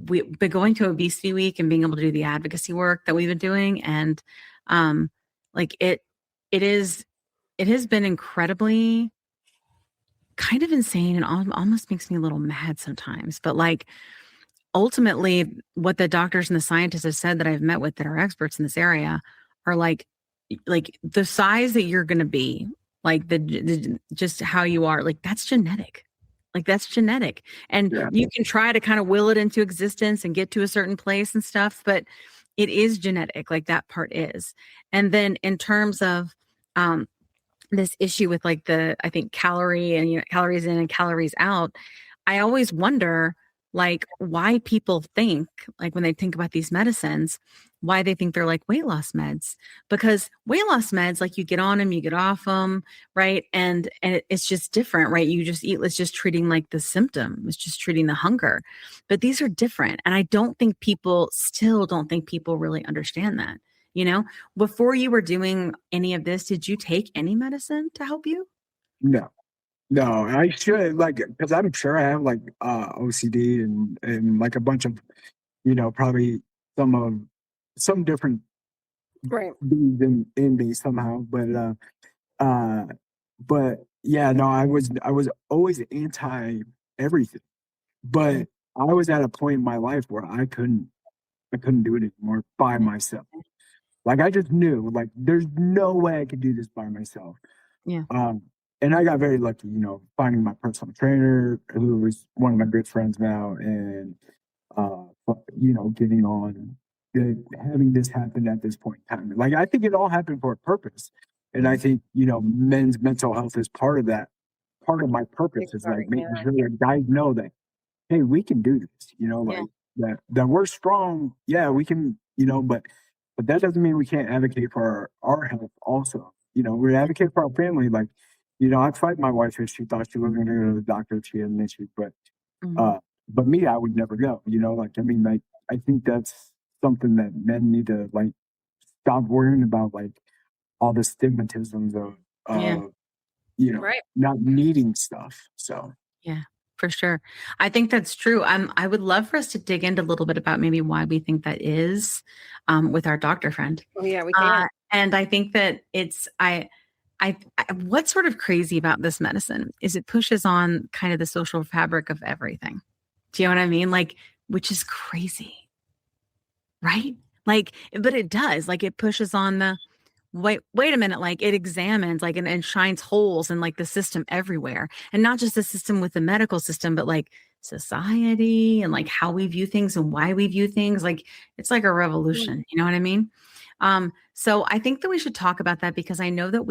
we've been going to Obesity Week and being able to do the advocacy work that we've been doing, and like it has been incredibly kind of insane and almost makes me a little mad sometimes. But like ultimately, what the doctors and the scientists have said that I've met with that are experts in this area are like the size that you're going to be, like the just how you are, like that's genetic. Like that's genetic. And you can try to kind of will it into existence and get to a certain place and stuff, but it is genetic. Like that part is. And then in terms of this issue with like I think calorie and calories in and calories out, I always wonder like why people think like when they think about these medicines, why they think they're like weight loss meds, because weight loss meds, like you get on them, you get off them, right? And it's just different, right? You just eat, it's just treating like the symptom, it's just treating the hunger, but these are different. And I still don't think people really understand that. Before you were doing any of this, did you take any medicine to help you? no. No, I should like because I'm sure I have like OCD and like a bunch of probably some different Right. things in me somehow, uh but yeah, no, I was always anti everything, but I was at a point in my life where I couldn't do it anymore by myself. Like I just knew like there's no way I could do this by myself. Yeah. And I got very lucky, finding my personal trainer, who is one of my good friends now, and getting on, having this happen at this point in time. Like I think it all happened for a purpose, and I think men's mental health is part of that. Part of my purpose is like making sure that guys know that hey, we can do this. Like that we're strong. Yeah, we can. But that doesn't mean we can't advocate for our health also. We advocate for our family. Like, I'd fight my wife if she thought she wasn't going to go to the doctor if she had an issue. But me, I would never go. Like I think that's something that men need to like stop worrying about, like all the stigmatisms of Right. not needing stuff. So Yeah, for sure. I think that's true. I would love for us to dig into a little bit about maybe why we think that is, with our doctor friend. Oh, yeah, we can. And I think that what's sort of crazy about this medicine is it pushes on kind of the social fabric of everything. Do you know what I mean? Like, which is crazy, right? Like, but it does. Like, it pushes on the wait a minute, like it examines like and shines holes in like the system everywhere, and not just the system with the medical system, but like society and like how we view things and why we view things. Like it's like a revolution, you know what I mean? So I think that we should talk about that, because I know that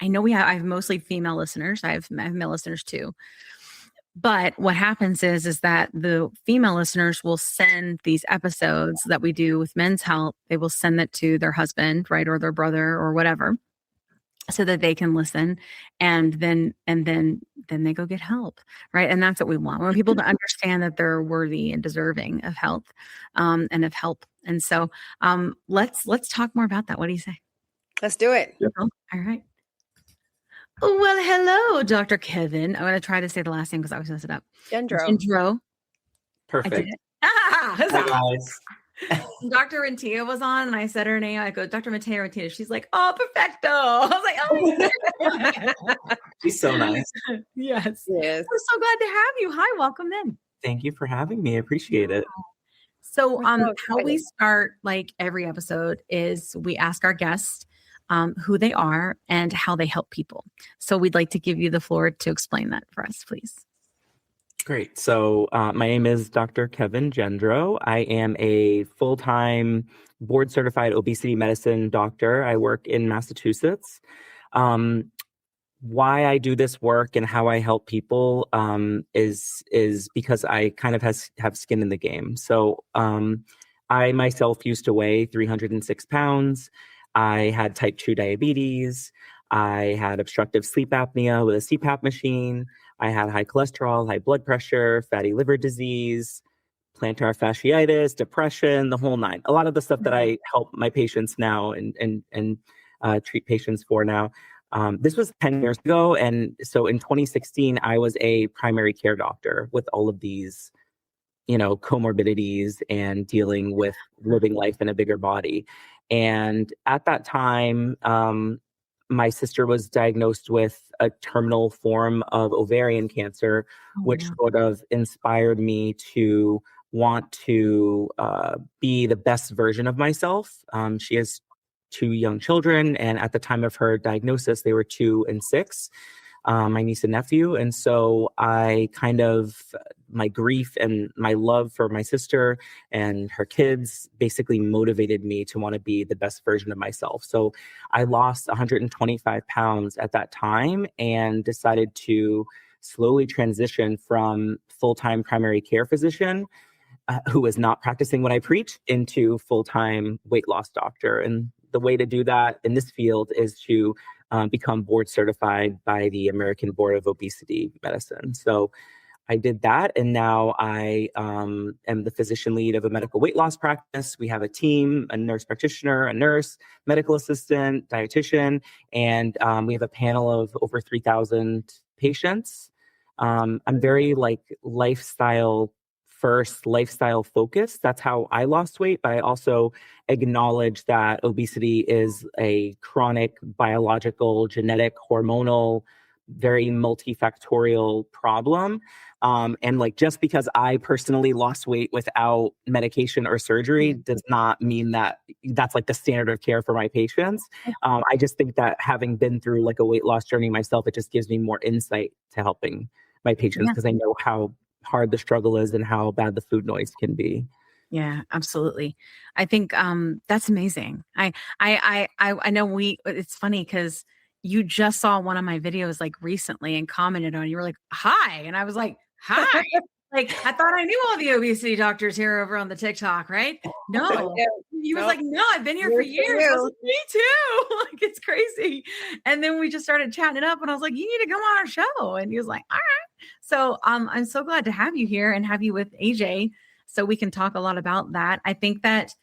I have mostly female listeners. I have male listeners too. But what happens is that the female listeners will send these episodes that we do with men's health. They will send that to their husband, right, or their brother or whatever, so that they can listen, and then they go get help, right? And that's what we want. We want people to understand that they're worthy and deserving of health, and of help. And so let's talk more about that. What do you say? Let's do it. Yep. All right. Well, hello, Dr. Kevin. I'm going to try to say the last name because I always mess it up. Gendro. Gendro. Perfect. Ah, Hi, guys. Dr. Rentia was on and I said her name. I go, Dr. Matea Rentia. She's like, oh, perfecto. I was like, oh, she's so nice. Yes. Yes. We're so glad to have you. Hi, welcome in. Thank you for having me. I appreciate it. So, how we start like every episode is we ask our guests who they are and how they help people. So we'd like to give you the floor to explain that for us, please. Great. So my name is Dr. Kevin Gendro. I am a full-time board-certified obesity medicine doctor. I work in Massachusetts. Why I do this work and how I help people is because I kind of have skin in the game. So I myself used to weigh 306 pounds. I had type 2 diabetes. I had obstructive sleep apnea with a CPAP machine. I had high cholesterol, high blood pressure, fatty liver disease, plantar fasciitis, depression, the whole nine. A lot of the stuff that I help my patients now and treat patients for now. This was 10 years ago. And so in 2016, I was a primary care doctor with all of these, comorbidities and dealing with living life in a bigger body. And at that time, my sister was diagnosed with a terminal form of ovarian cancer, which sort of inspired me to want to be the best version of myself. She has 2 young children, and at the time of her diagnosis, they were 2 and 6, my niece and nephew. And so my grief and my love for my sister and her kids basically motivated me to want to be the best version of myself. So I lost 125 pounds at that time and decided to slowly transition from full-time primary care physician who was not practicing what I preach into full-time weight loss doctor. And the way to do that in this field is to become board certified by the American Board of Obesity Medicine. So I did that, and now I am the physician lead of a medical weight loss practice. We have a team, a nurse practitioner, a nurse, medical assistant, dietitian, and we have a panel of over 3,000 patients. I'm very lifestyle focused. That's how I lost weight, but I also acknowledge that obesity is a chronic biological, genetic, hormonal, very multifactorial problem. And just because I personally lost weight without medication or surgery does not mean that that's the standard of care for my patients. I just think that having been through a weight loss journey myself, it just gives me more insight to helping my patients because I know how hard the struggle is and how bad the food noise can be. Yeah, absolutely. I think that's amazing. I know it's funny because you just saw one of my videos recently and commented on it. You were like, hi. And I was like, hi. I thought I knew all the obesity doctors here over on the TikTok, right? No. He was like, no, I've been here for years. I was like, me too. It's crazy. And then we just started chatting it up and I was like, you need to come on our show. And he was like, all right. So I'm so glad to have you here and have you with AJ so we can talk a lot about that. I think that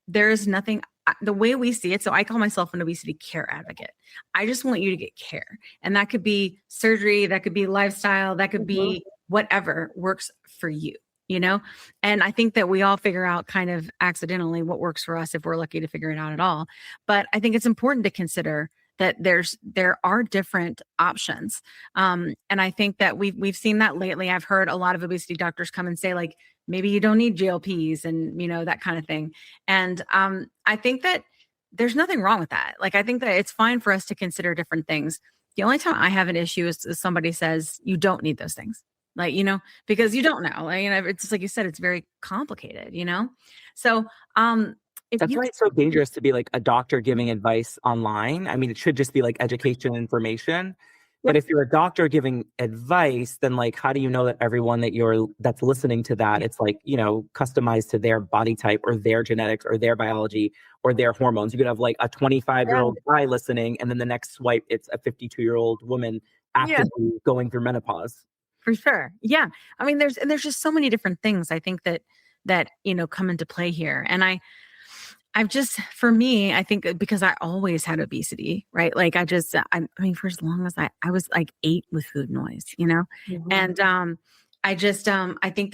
there is nothing, the way we see it. So I call myself an obesity care advocate. I just want you to get care. And that could be surgery, that could be lifestyle, that could be whatever works for you, And I think that we all figure out kind of accidentally what works for us if we're lucky to figure it out at all. But I think it's important to consider that there are different options. And I think that we've seen that lately. I've heard a lot of obesity doctors come and say maybe you don't need GLPs and that kind of thing. And I think that there's nothing wrong with that. I think that it's fine for us to consider different things. The only time I have an issue is somebody says you don't need those things. Because you don't know, it's just like you said, it's very complicated, So, that's why it's so dangerous to be a doctor giving advice online. I mean, it should just be education and information. But if you're a doctor giving advice, then how do you know that everyone that's listening to that, it's customized to their body type or their genetics or their biology or their hormones? You could have a 25-year-old guy listening, and then the next swipe, it's a 52-year-old woman actively going through menopause. For sure. Yeah. I mean, there's just so many different things I think that come into play here. And for me, I think because I always had obesity, right? I mean, for as long as I was 8 with food noise, And I think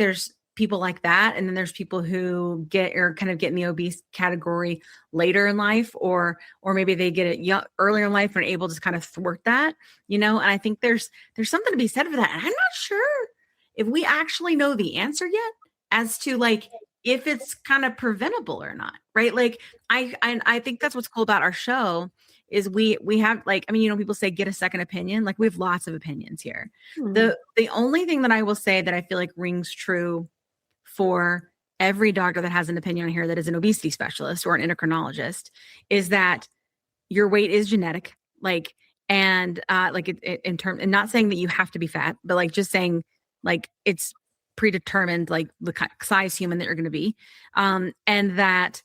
people like that. And then there's people who get in the obese category later in life, or maybe they get it earlier in life and are able to kind of thwart that, and I think there's something to be said for that. And I'm not sure if we actually know the answer yet as to like, if it's kind of preventable or not. Right. Like I think that's what's cool about our show is we have like, I mean, people say get a second opinion. Like we have lots of opinions here. Mm-hmm. The only thing that I will say that I feel like rings true for every doctor that has an opinion here that is an obesity specialist or an endocrinologist is that your weight is genetic. Like, and like it in terms, and not saying that you have to be fat, but like just saying like it's predetermined, like the size human that you're going to be. And that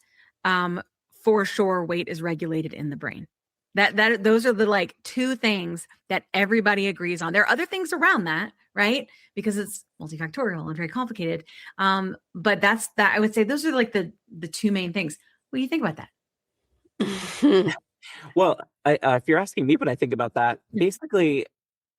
for sure weight is regulated in the brain. Those are the like two things that everybody agrees on. There are other things around that, right? Because it's multifactorial and very complicated. But that's that. I would say those are like the two main things. What do you think about that? Well, if you're asking me what I think about that, basically,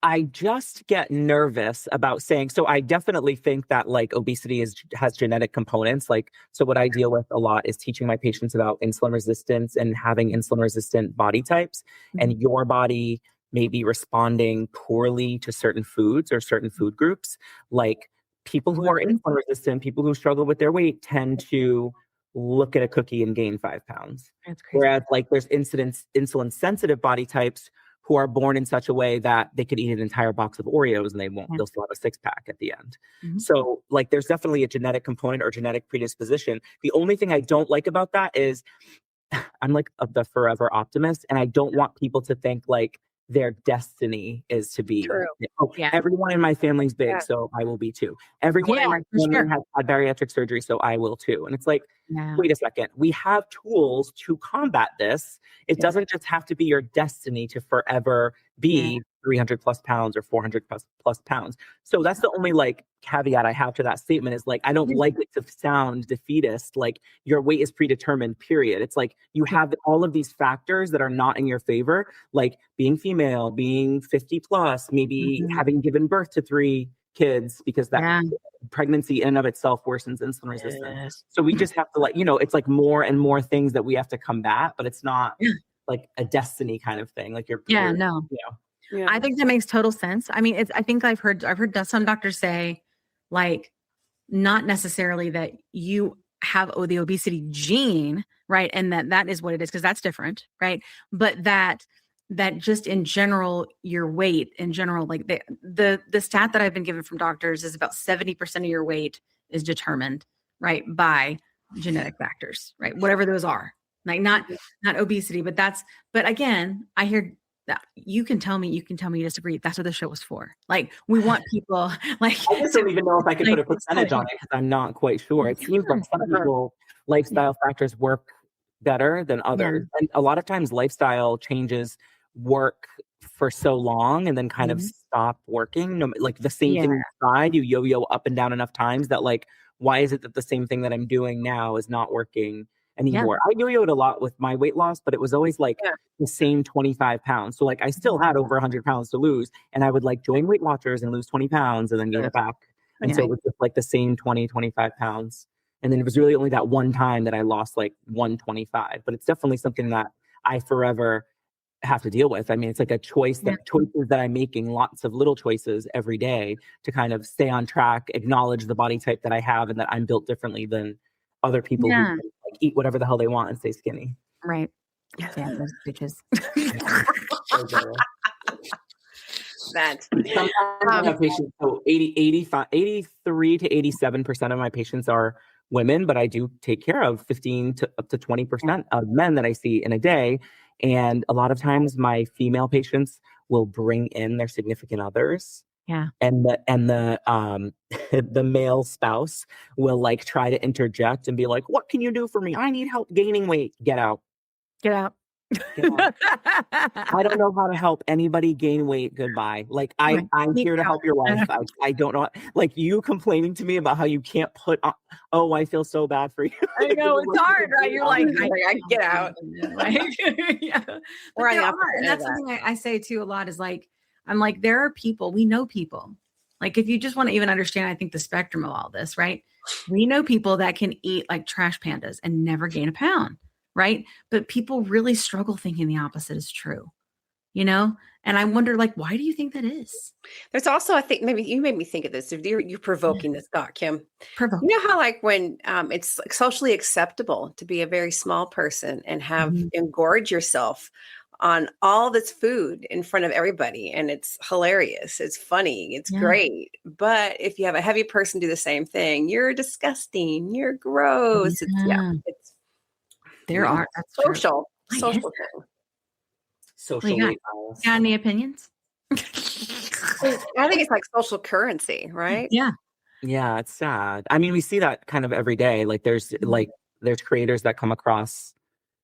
I just get nervous about saying, so I definitely think that like obesity has genetic components. Like, so what I deal with a lot is teaching my patients about insulin resistance and having insulin resistant body types, and your body may be responding poorly to certain foods or certain food groups. Like people who are insulin resistant, people who struggle with their weight tend to look at a cookie and gain 5 pounds. That's crazy. Whereas like there's insulin sensitive body types who are born in such a way that they could eat an entire box of Oreos and they'll still have a 6-pack at the end. Mm-hmm. So like there's definitely a genetic component or genetic predisposition. The only thing I don't like about that is I'm like the forever optimist, and I don't want people to think like their destiny is to be. Everyone in my family's big, so I will be too. Everyone in my family has had bariatric surgery, so I will too. And it's like, wait a second, we have tools to combat this. It doesn't just have to be your destiny to forever be 300 plus pounds or 400 plus pounds. So that's the only like caveat I have to that statement is like, I don't like it to sound defeatist. Like your weight is predetermined, period. It's like you have all of these factors that are not in your favor, like being female, being 50 plus, maybe having given birth to 3 kids, because that pregnancy in and of itself worsens insulin resistance. So we just have to like, it's like more and more things that we have to combat, but it's not like a destiny kind of thing. Like I think that makes total sense. I mean, I think I've heard some doctors say like, not necessarily that you have the obesity gene, right? And that is what it is, because that's different, right? But that just in general, your weight in general, like the stat that I've been given from doctors is about 70% of your weight is determined, right, by genetic factors, right? Whatever those are, like not obesity, but again, I hear that you can tell me you disagree. That's what the show was for. Like we want people like. I just don't even know if I can put a percentage on it because I'm not quite sure. It seems like some people lifestyle factors work better than others, and a lot of times lifestyle changes work for so long and then kind of stop working. Like the same thing inside, you yo-yo up and down enough times that like, why is it that the same thing that I'm doing now is not working anymore? I yo-yoed a lot with my weight loss, but it was always like the same 25 pounds. So like I still had over 100 pounds to lose, and I would like join Weight Watchers and lose 20 pounds and then gain it back. And so it was just like the same 25 pounds. And then it was really only that one time that I lost like 125, but it's definitely something that I forever have to deal with. I mean, it's like a choices that I'm making, lots of little choices every day to kind of stay on track, acknowledge the body type that I have and that I'm built differently than other people who can, like, eat whatever the hell they want and stay skinny. Right. Yeah, those bitches. That's sometimes I have patients, so 83 to 87% of my patients are women, but I do take care of 15 to up to 20% of men that I see in a day. And a lot of times my female patients will bring in their significant others. Yeah. And the the male spouse will like try to interject and be like, what can you do for me? I need help gaining weight. Get out. Get out. I don't know how to help anybody gain weight. Goodbye. Like I'm here to help your life. I don't know. Like you complaining to me about how you can't put on. Oh, I feel so bad for you. I know it's hard, right? You're like, I get out. Like, and that's something I say too a lot is like, I'm like, there are people, we know people Like if you just want to even understand, I think the spectrum of all this, right? We know people that can eat like trash pandas and never gain a pound, right? But people really struggle thinking the opposite is true, you know? And I wonder, like, why do you think that is? There's also, I think maybe you made me think of this. If you're provoking this thought, Kim. Provoke. You know how like when it's like socially acceptable to be a very small person and have engorge yourself on all this food in front of everybody, and it's hilarious, it's funny, it's great. But if you have a heavy person do the same thing, you're disgusting, you're gross. It's there are that's social true. Social thing. Social got any opinions? I think it's like social currency, right? Yeah, it's sad. I mean, we see that kind of every day. Like there's creators that come across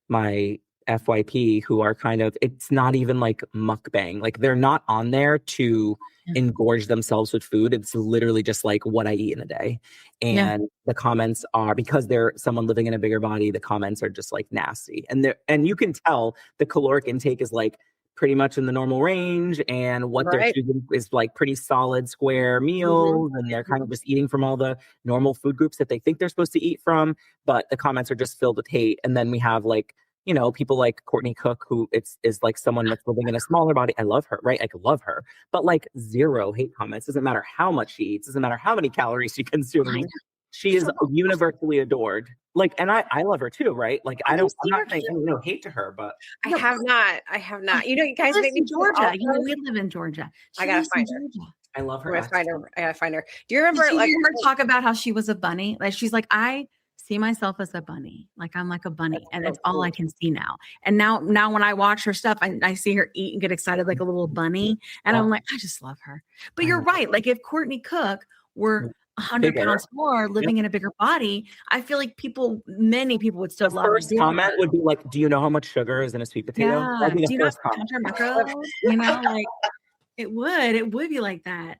my FYP who are kind of, it's not even like mukbang. Like they're not on there to engorge themselves with food. It's literally just like what I eat in a day. And the comments are, because they're someone living in a bigger body, the comments are just like nasty. And you can tell the caloric intake is like pretty much in the normal range, and what they're choosing is like pretty solid square meals, and they're kind of just eating from all the normal food groups that they think they're supposed to eat from, but the comments are just filled with hate. And then we have like, you know, people like Courtney Cook, who is like someone that's living in a smaller body. I love her, right? I love her, but like zero hate comments. Doesn't matter how much she eats, doesn't matter how many calories she consumes. She is universally adored. Like, and I love her too, right? Like, I'm not saying no hate to her, but I have not. You know, you guys make me Georgia. You know, we live in Georgia. I gotta find her. I love her. I gotta find her. Do you remember? Did you hear her talk about how she was a bunny? Like, she's like, I see myself as a bunny. Like I'm like a bunny, and that's all I can see now. And now when I watch her stuff, I see her eat and get excited like a little bunny, and I'm like, I just love her. But you're right. Like if Courtney Cook were 100 pounds more, living in a bigger body, I feel like many people would still love her. The first comment would be like, do you know how much sugar is in a sweet potato? Yeah. Do you know macros? You know, like it would be like that.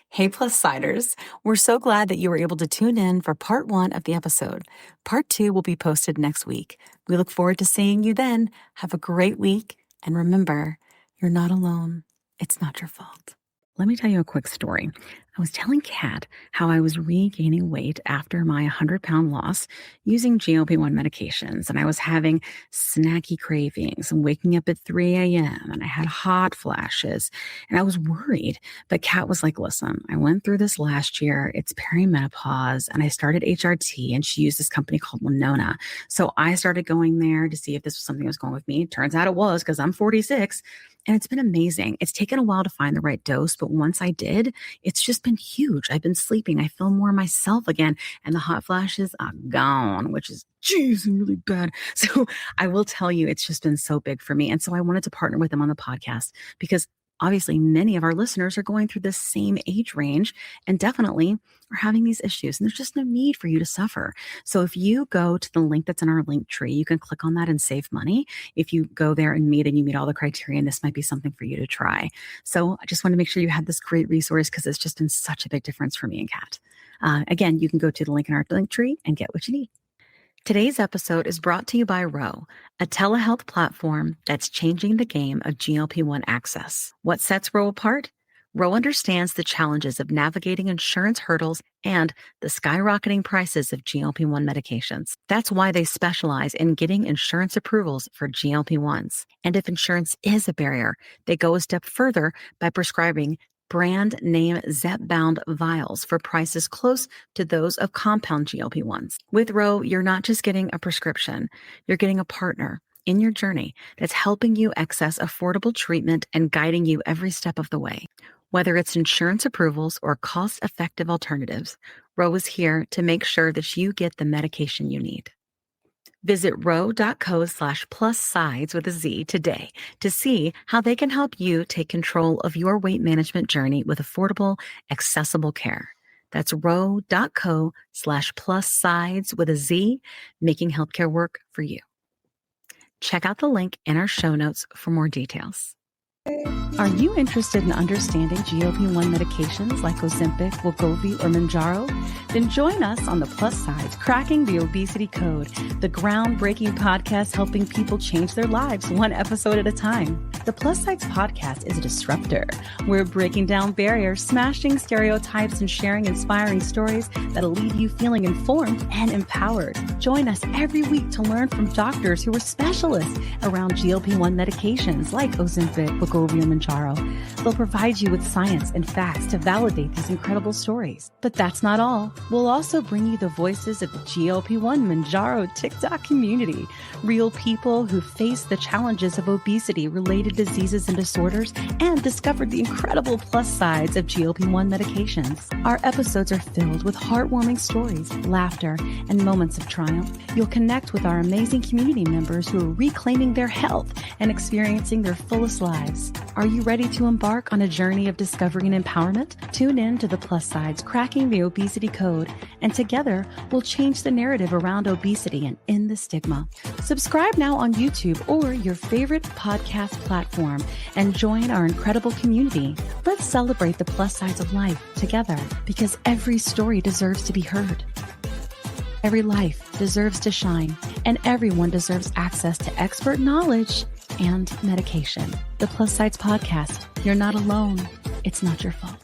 Hey, Plus Siders, we're so glad that you were able to tune in for part 1 of the episode. Part 2 will be posted next week. We look forward to seeing you then. Have a great week. And remember, you're not alone. It's not your fault. Let me tell you a quick story. I was telling Kat how I was regaining weight after my 100-pound loss using GLP-1 medications, and I was having snacky cravings and waking up at 3 a.m. and I had hot flashes, and I was worried. But Kat was like, listen, I went through this last year. It's perimenopause, and I started HRT, and she used this company called Winona. So I started going there to see if this was something that was going with me. Turns out it was, because I'm 46. And it's been amazing. It's taken a while to find the right dose, but once I did, it's just been huge. I've been sleeping. I feel more myself again, and the hot flashes are gone, which is really bad. So I will tell you, it's just been so big for me. And so I wanted to partner with them on the podcast because obviously many of our listeners are going through the same age range and definitely are having these issues. And there's just no need for you to suffer. So if you go to the link that's in our link tree, you can click on that and save money. If you go there and you meet all the criteria, this might be something for you to try. So I just want to make sure you had this great resource because it's just been such a big difference for me and Kat. Again, you can go to the link in our link tree and get what you need. Today's episode is brought to you by Ro, a telehealth platform that's changing the game of GLP-1 access. What sets Ro apart? Ro understands the challenges of navigating insurance hurdles and the skyrocketing prices of GLP-1 medications. That's why they specialize in getting insurance approvals for GLP-1s. And if insurance is a barrier, they go a step further by prescribing brand name Zepbound vials for prices close to those of compound GLP-1s. With Ro, you're not just getting a prescription, you're getting a partner in your journey that's helping you access affordable treatment and guiding you every step of the way. Whether it's insurance approvals or cost-effective alternatives, Ro is here to make sure that you get the medication you need. Visit ro.co/plussides with a Z today to see how they can help you take control of your weight management journey with affordable, accessible care. That's ro.co/plussides with a Z, making healthcare work for you. Check out the link in our show notes for more details. Are you interested in understanding GLP-1 medications like Ozempic, Wegovy, or Mounjaro? Then join us on the Plus Sides, Cracking the Obesity Code, the groundbreaking podcast helping people change their lives one episode at a time. The Plus Sides Podcast is a disruptor. We're breaking down barriers, smashing stereotypes, and sharing inspiring stories that'll leave you feeling informed and empowered. Join us every week to learn from doctors who are specialists around GLP-1 medications like Ozempic, Wegovy, and Mounjaro. They'll provide you with science and facts to validate these incredible stories. But that's not all. We'll also bring you the voices of the GLP-1 Mounjaro TikTok community, real people who face the challenges of obesity-related diseases and disorders and discovered the incredible plus sides of GLP-1 medications. Our episodes are filled with heartwarming stories, laughter, and moments of triumph. You'll connect with our amazing community members who are reclaiming their health and experiencing their fullest lives. Are you ready to embark on a journey of discovery and empowerment? Tune in to the Plus Sides, Cracking the Obesity Code, and together we'll change the narrative around obesity and end the stigma. Subscribe now on YouTube or your favorite podcast platform and join our incredible community. Let's celebrate the plus sides of life together, because every story deserves to be heard. Every life deserves to shine, and everyone deserves access to expert knowledge and medication. The Plus Sides Podcast. You're not alone. It's not your fault.